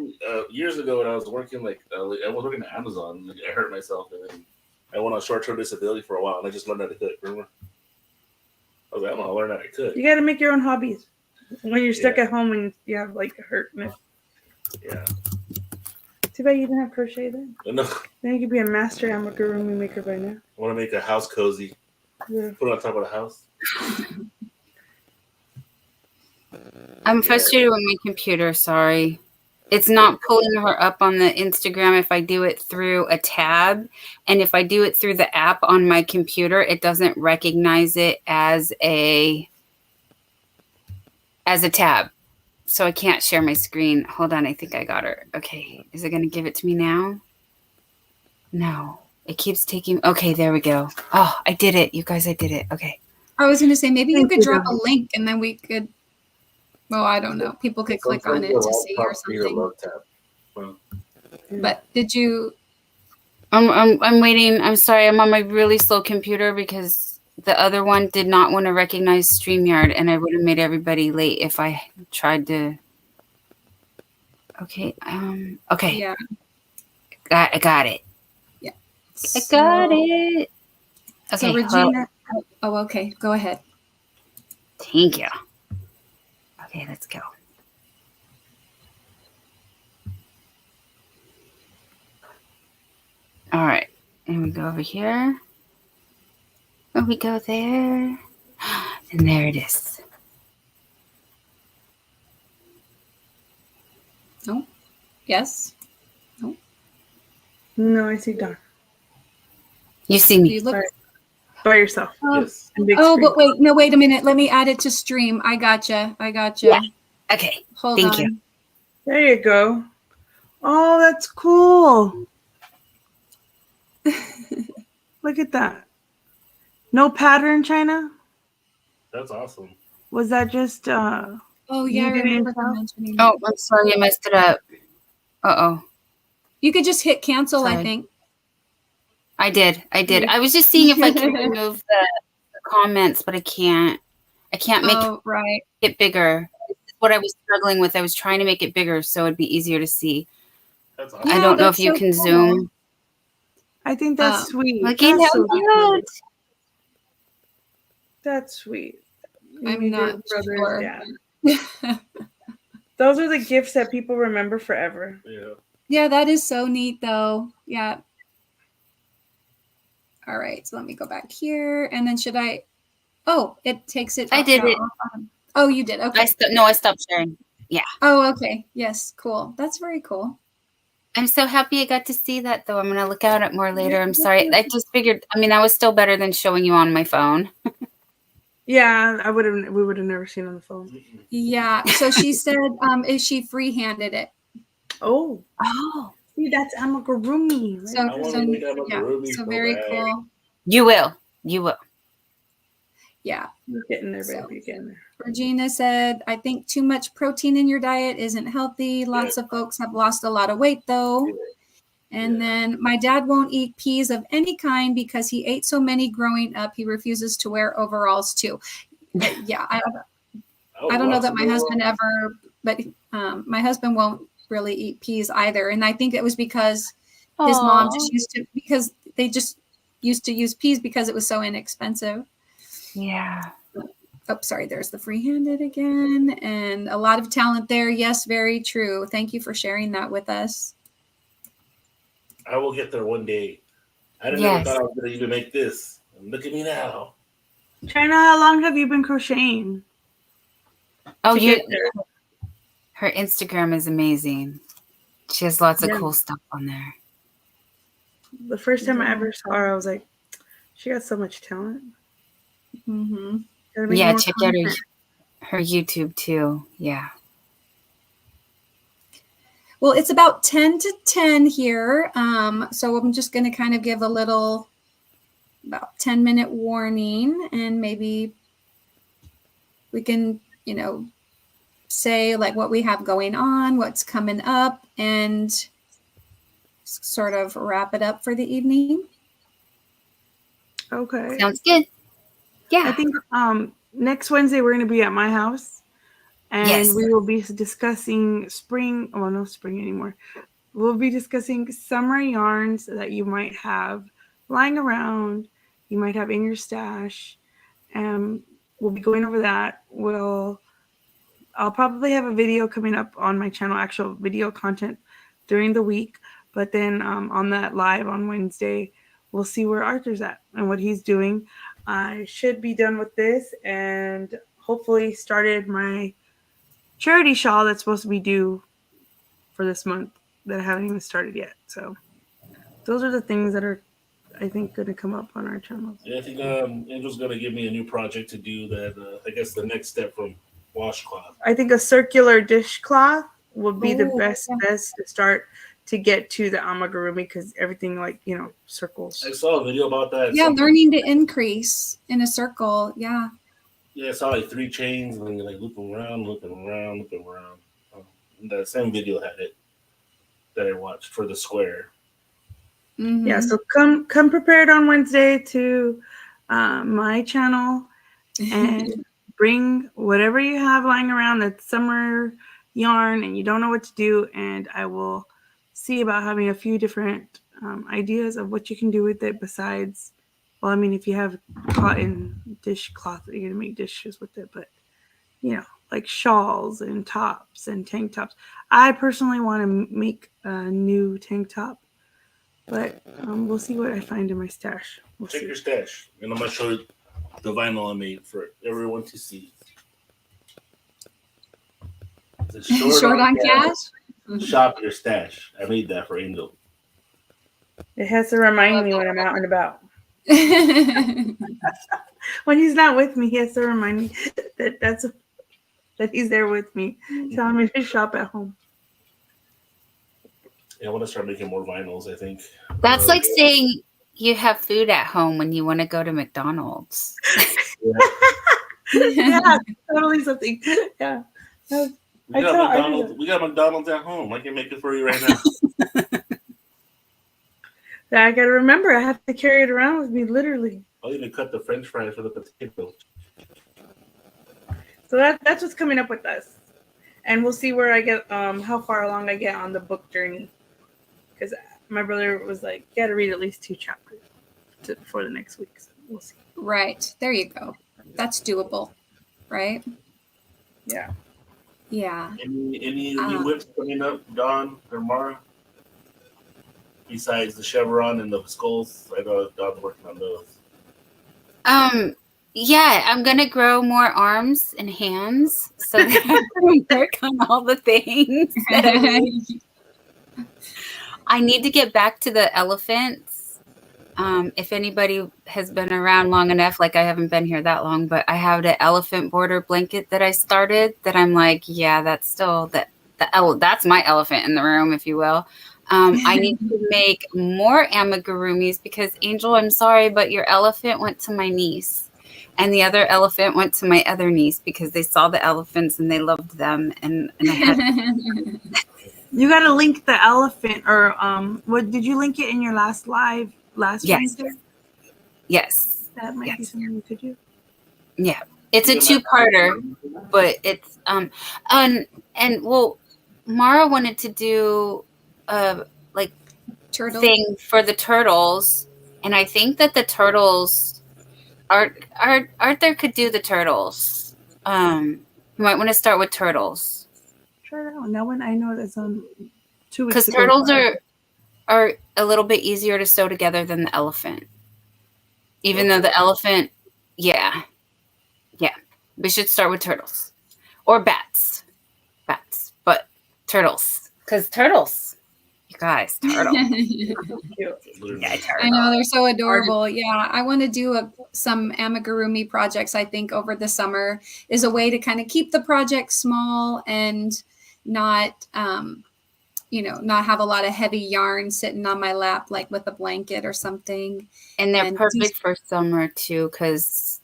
years ago, when I was working, I was working at Amazon, and I hurt myself, and then I went on short-term disability for a while, and I just learned how to cook. Remember? I was like, I'm gonna learn how to cook. You got to make your own hobbies when you're stuck at home and you have like a hurtness. Yeah. Too bad you didn't have crochet then. No. Then you could be a master amigurumi maker by now. I want to make a house cozy. Yeah. Put it on top of the house. I'm frustrated with my computer. Sorry. It's not pulling her up on the Instagram if I do it through a tab. And if I do it through the app on my computer, it doesn't recognize it as a tab. So I can't share my screen. Hold on. I think I got her. Okay. Is it going to give it to me now? No. It keeps taking. Okay. There we go. Oh, I did it. You guys, I did it. Okay. I was going to say, maybe you could drop a link and then we could. Well, I don't know. People could click on it to see or something. But did you? I'm waiting. I'm sorry. I'm on my really slow computer because the other one did not want to recognize StreamYard, and I would have made everybody late if I tried to. Okay. Okay. Yeah. I got it. I got it. Okay. So Regina. Oh, okay. Go ahead. Thank you. Okay, let's go. All right. And we go over here. And we go there. And there it is. No. Yes. No, I see Dawn You see Do me. you look? by yourself. Yes. And big Oh, screen. but wait. No, wait a minute. Let me add it to stream. I gotcha. Yeah. Okay. Hold Thank on. you. There you go. Oh, that's cool. Look at that. No pattern, China? That's awesome. Was that just Oh You yeah, I did it remember her yourself? mentioning. Oh, I'm sorry. I messed it up. Uh-oh. You could just hit cancel. I Sorry. think. I did. I was just seeing if I can remove the comments, but I can't. I can't make Oh right. it bigger. This is what I was struggling with. I was trying to make it bigger so it'd be easier to see. That's awesome. Yeah, I don't know if that's you so can cool. zoom. I think that's sweet. Look at That's how so cute. That's sweet. You I'm made your not brother's sure. dad. Those are the gifts that people remember forever. Yeah. Yeah, that is so neat though. Yeah. All right, so let me go back here. And then should I? Oh, it takes it. I did it. Oh, you did. Okay. I stopped sharing. Oh, okay. Yes, cool. That's very cool. I'm so happy I got to see that, though. I'm going to look at it more later. I'm sorry. I just figured, I mean, that was still better than showing you on my phone. Yeah, we would have never seen on the phone. Mm-mm. Yeah. So she said, is she free-handed it? Oh, Oh. see, that's amigurumi. Right? So, I wanna so make yeah. amigurumi So so very bad. cool. You will. You will. Yeah. You're getting there, So- baby. You're getting there. Regina said, I think too much protein in your diet isn't healthy. Lots of folks have lost a lot of weight though. And Yeah. then my dad won't eat peas of any kind because he ate so many growing up. He refuses to wear overalls too. Yeah, I don't know that my husband ever, but my husband won't really eat peas either. And I think it was because his mom just used to, because they just used to use peas because it was so inexpensive. Yeah. Oh, sorry, there's the free-handed again. And a lot of talent there. Yes, very true. Thank you for sharing that with us. I will get there one day. I never Yes. thought I was going to even make this. And look at me now. China, how long have you been crocheting? Oh, to get there? her Instagram is amazing. She has lots of Yeah. cool stuff on there. The first time I ever saw her, I was like, she got so much talent. Mm-hmm. Gotta make Yeah, more check out content. her YouTube too. Yeah. Well, it's about 10 to 10 here. So I'm just going to kind of give a little about 10-minute warning, and maybe we can, say like what we have going on, what's coming up, and sort of wrap it up for the evening. Okay. Sounds good. Yeah. I think next Wednesday we're going to be at my house, and Yes. we will be discussing spring. Well, no spring anymore. We'll be discussing summer yarns that you might have lying around, you might have in your stash, and we'll be going over that. I'll probably have a video coming up on my channel, actual video content during the week, but then on that live on Wednesday, we'll see where Arthur's at and what he's doing. I should be done with this and hopefully started my charity shawl that's supposed to be due for this month that I haven't even started yet. So those are the things that are, I think, going to come up on our channel. Yeah, I think Angel's going to give me a new project to do that. I guess the next step from washcloth. I think a circular dishcloth would be the Ooh, best yeah. to start to get to the amigurumi, because everything circles. I saw a video about that. Yeah, learning to increase in a circle. Yeah. Yeah, I saw like 3 chains and you're like looping around. That same video had it that I watched for the square. Mhm. Yeah, so come prepared on Wednesday to my channel and bring whatever you have lying around that's summer yarn and you don't know what to do, and I will see about having a few different ideas of what you can do with it besides, well, I mean, if you have cotton dishcloth, you're going to make dishes with it, but, you know, like shawls and tops and tank tops. I personally want to make a new tank top, but we'll see what I find in my stash. We'll Check see. your stash, and I'm gonna show you the vinyl I made for everyone to see. It's Short on cash. Shop your stash. I made that for Angel. It has to remind me when I'm out and about. When he's not with me, he has to remind me that he's there with me, telling me to shop at home. Yeah, I want to start making more vinyls. I think That's like saying you have food at home when you want to go to McDonald's. Yeah, totally something. Yeah. We got McDonald's at home. I can make it for you right now. I gotta remember, I have to carry it around with me, literally. I'll even cut the French fries for the potatoes. So that's what's coming up with us, and we'll see where I get, how far along I get on the book journey. Because my brother was like, "You gotta read at least 2 chapters for the next week." So we'll see. Right. There you go. That's doable. Right? Yeah. Yeah. Any new whips coming up, Dawn or Mara? Besides the chevron and the skulls, I know Dawn's working on those. Yeah, I'm gonna grow more arms and hands so that I can work on all the things. I need to get back to the elephants. If anybody has been around long enough, like I haven't been here that long, but I have the elephant border blanket that I started that I'm like, yeah, that's still that's my elephant in the room, if you will. I need to make more amigurumis because Angel, I'm sorry, but your elephant went to my niece and the other elephant went to my other niece because they saw the elephants and they loved them. And I had You gotta link the elephant, or what did you link it in your last live last Yes. Wednesday? Yes. That might be something you could do. Yeah. It's a 2-parter, but it's and well, Mara wanted to do like Turtle. thing for the turtles, and I think that the turtles Arthur could do the turtles. You might want to start with turtles Try it out. Now when I know that's 2 weeks. because ago. turtles are a little bit easier to sew together than the elephant. Even though the elephant, yeah, we should start with turtles or bats, but turtles because turtles. You guys, turtles. Cute. Yeah, I know they're so adorable. Yeah, I want to do some amigurumi projects. I think over the summer is a way to kind of keep the project small and not, not have a lot of heavy yarn sitting on my lap, like with a blanket or something. And they're And perfect for summer too because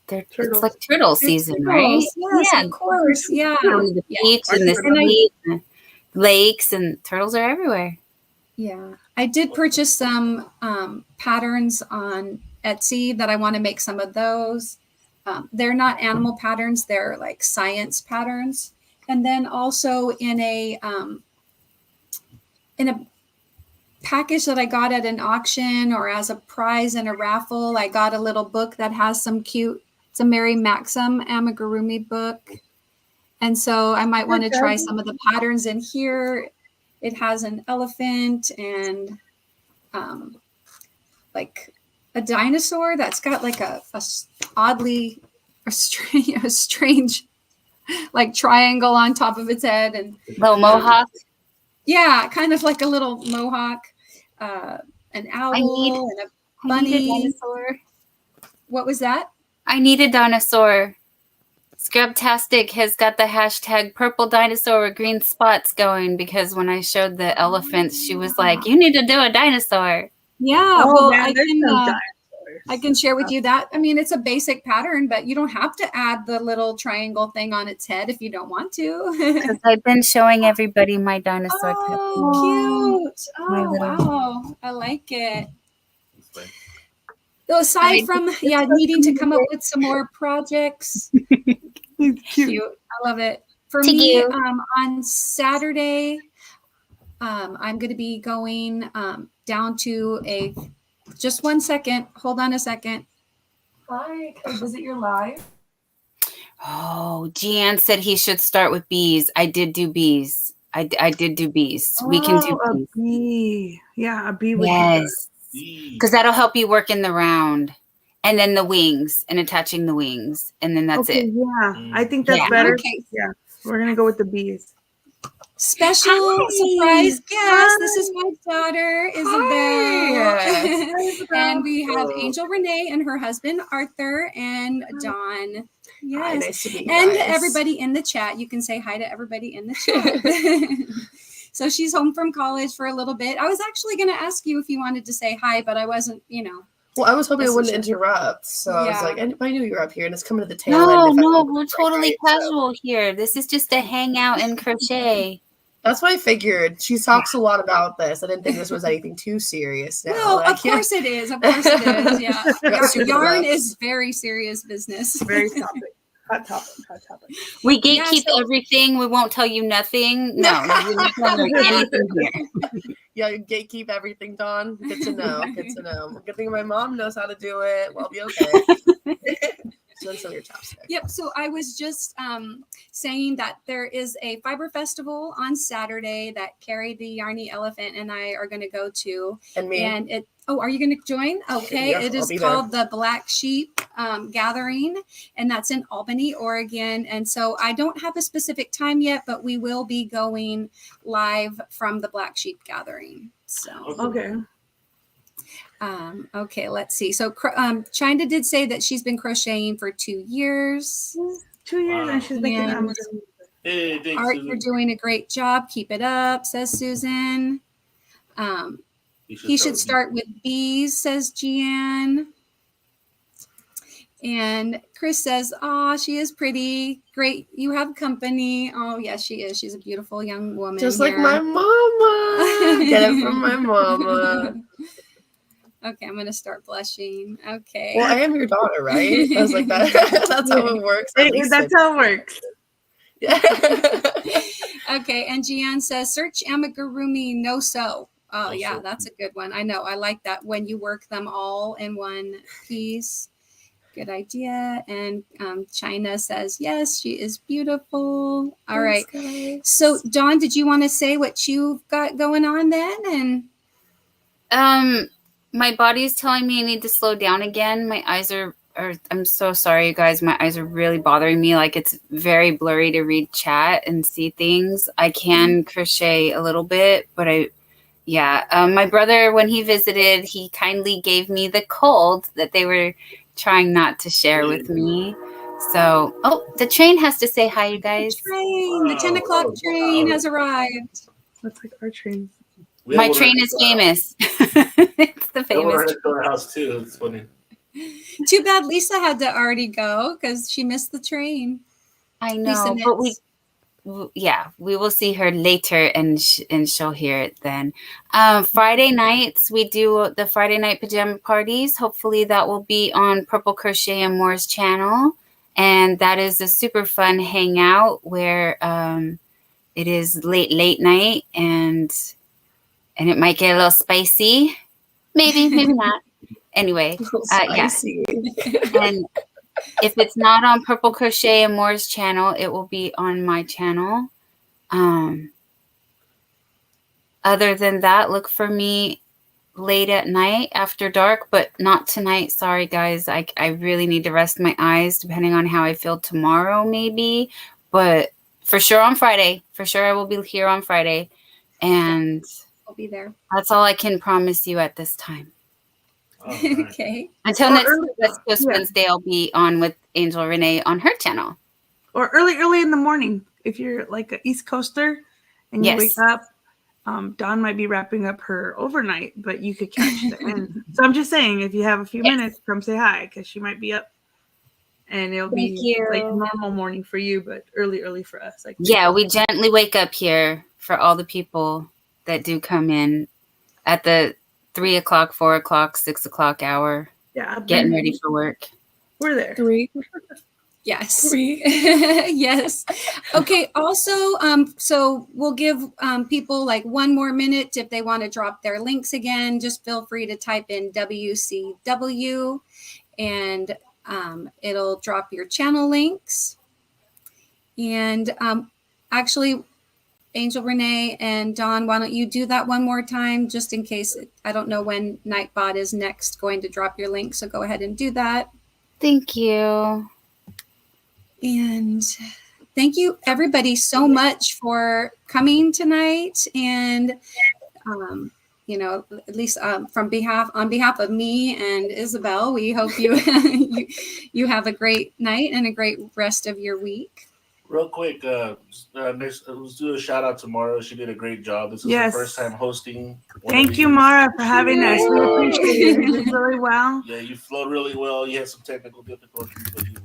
it's Turtles. like turtle season, right? Yes, Yeah. of course. Yeah. The beach and the sea, and lakes, and turtles are everywhere. Yeah, I did purchase some patterns on Etsy that I want to make some of those. They're not animal patterns; they're like science patterns. And then also in a package that I got at an auction or as a prize in a raffle, I got a little book that has some cute. It's a Mary Maxim amigurumi book, and so I might want to try some of the patterns in here. It has an elephant and like a dinosaur that's got like a strange like triangle on top of its head and Little mohawk. yeah, kind of like a little mohawk, an owl and a bunny. I need a dinosaur. What was that? I need a dinosaur. Scrubtastic has got the hashtag purple dinosaur with green spots going because when I showed the elephants, she was like, "You need to do a dinosaur." Yeah, Oh, well, man, there's some dinosaurs. I can share with you that. I mean, it's a basic pattern, but you don't have to add the little triangle thing on its head if you don't want to. Because I've been showing everybody my dinosaur tattoo. Oh, cute. My Oh, little- wow. I like it. It's fine. Though aside from needing to come up with some more projects, He's cute. cute. I love it. For Thank me, you. on Saturday, I'm going to be going down to just 1 second. Hold on a second. Hi, can I visit your live? Oh, Gian said he should start with bees. I did do bees. I did do bees. We can do a bees. bee. Yeah, a bee would be good. Yes. Because that'll help you work in the round. And then the wings and attaching the wings. And then that's it. Yeah, I think that's Yeah. better. Okay. Yeah, we're gonna go with the bees. Special surprise guest. This is my daughter, Isabel. And we have Angel Renee and her husband, Arthur, and Dawn. Hi, Yes. nice to meet you And guys. everybody in the chat. You can say hi to everybody in the chat. So she's home from college for a little bit. I was actually going to ask you if you wanted to say hi, but I wasn't, Well, I was hoping it This is wouldn't interrupt, so I was Yeah. like, I knew you were up here, and it's coming to the tail No, end. if I no, remember we're right, totally so- casual here. This is just a hangout and crochet. That's what I figured. She talks a lot about this. I didn't think this was anything too serious. Now. Well, Like, of course it is. Of course it is. Yeah. Got super Yarn rough. is very serious business. Very topic. Hot topic. Hot topic. We Yeah, gatekeep so- everything. We won't tell you nothing. No, we're not telling you anything here. Yeah, you gatekeep everything, Dawn. Good to know. Good to know. Good thing my mom knows how to do it. Well, I'll be okay. Doing some of your chopstick. Yep. So I was just saying that there is a fiber festival on Saturday that Carrie the Yarny Elephant and I are going to go to. And me. And are you going to join? Okay. Yeah, It I'll is be there. called the Black Sheep Gathering, and that's in Albany, Oregon. And so I don't have a specific time yet, but we will be going live from the Black Sheep Gathering. So. Okay. Okay, let's see. So China did say that she's been crocheting for 2 years. 2 years and she's making Yeah. Amazon. Hey, thanks, Art, Susan. you're doing a great job. Keep it up, says Susan. He should start with bees, says Gian. And Chris says, "Aw, she is pretty. Great. You have company." Oh, yes, she is. She's a beautiful young woman. Just like here. my mama. Get it from my mama. Okay, I'm going to start blushing. Okay. Well, I am your daughter, right? I was like, that. That's how it works. At least That's how it works. Yeah. Okay, and Gian says, "Search amigurumi no so." Oh, No yeah, sew. that's a good one. I know. I like that when you work them all in one piece. Good idea. And China says, "Yes, she is beautiful." All right. So, Dawn, did you want to say what you've got going on then? And My body is telling me I need to slow down again. My eyes are I'm so sorry, you guys. My eyes are really bothering me. Like, it's very blurry to read chat and see things. I can crochet a little bit, but my brother, when he visited, he kindly gave me the cold that they were trying not to share with me. So, the train has to say hi, you guys. the 10 o'clock train has arrived. That's like our train. We My have one train right is to our- famous. It's the we have one famous. right to our house too. It's funny. Too bad Lisa had to already go because she missed the train. I Lisa know, but knits. we will see her later, and she'll hear it then. Friday nights we do the Friday night pajama parties. Hopefully that will be on Purple Crochet and More's channel, and that is a super fun hangout where it is late night, and it might get a little spicy, maybe not. Anyway, yeah. Spicy. And if it's not on Purple Crochet and More's channel, it will be on my channel. Other than that, look for me late at night after dark, but not tonight. Sorry, guys. I really need to rest my eyes, depending on how I feel tomorrow, maybe. But for sure on Friday. For sure I will be here on Friday. And I'll be there. that's all I can promise you at this time. Oh, nice. Okay. Until Or next early- West Coast yeah. Wednesday, I'll be on with Angel Renee on her channel. Or early in the morning. If you're like an East Coaster and you Yes. wake up, Dawn might be wrapping up her overnight, but you could catch the end. So I'm just saying, if you have a few Yes. minutes, come say hi because she might be up. And it'll Thank be you. like normal morning for you, but early for us. Like Yeah, we gently wake up here for all the people that do come in at the 3 o'clock, 4 o'clock, 6 o'clock hour. Yeah, getting ready for work. We're there. 3. Yes. 3. Yes. Okay. Also, so we'll give people like one more minute if they want to drop their links again. Just feel free to type in WCW, and it'll drop your channel links. And actually, Angel Renee and Dawn, why don't you do that one more time, just in case? I don't know when Nightbot is next going to drop your link, so go ahead and do that. Thank you. And thank you everybody so much for coming tonight. And you know, at least on behalf of me and Isabel, we hope you you have a great night and a great rest of your week. Real quick, let's do a shout out to Mara. She did a great job. This is Yes. her first time hosting. Thank you, Mara, for having us. We appreciate it. You did really well. Yeah, you flowed really well. You had some technical difficulties, but you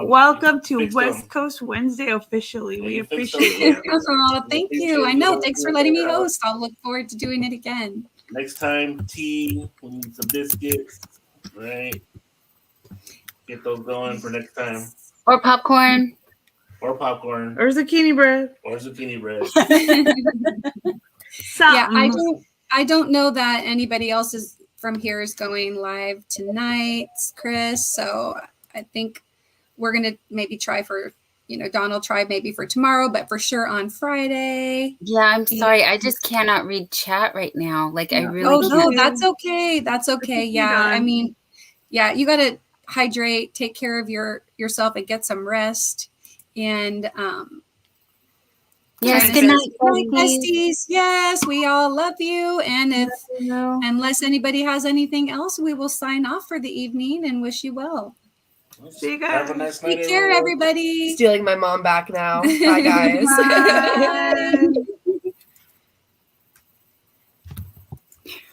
Welcome to fixed West them. Coast Wednesday officially. Yeah, We you fixed appreciate them. it. Oh, thank you. I know. Thanks for letting me host. I'll look forward to doing it again. Next time, tea, we need some biscuits, right? Get those going for next time. Or popcorn. Or popcorn, Or zucchini bread. or zucchini bread. Yeah, Something. I don't know that anybody else is from here is going live tonight, Chris. So I think we're gonna maybe try for, you know, Don will try maybe for tomorrow, but for sure on Friday. Yeah, I'm sorry. I just cannot read chat right now. Like I Yeah. really Oh can't. no, that's okay. That's okay. you, Yeah, I Dawn. mean, yeah, you gotta hydrate, take care of yourself, and get some rest. And Yes, China good says, night, "Good night, besties." besties. Yes, we all love you. And if No. unless anybody has anything else, we will sign off for the evening and wish you well. See you Have a guys. nice night, Take care, everyone. everybody. Stealing my mom back now. Bye, guys. Bye.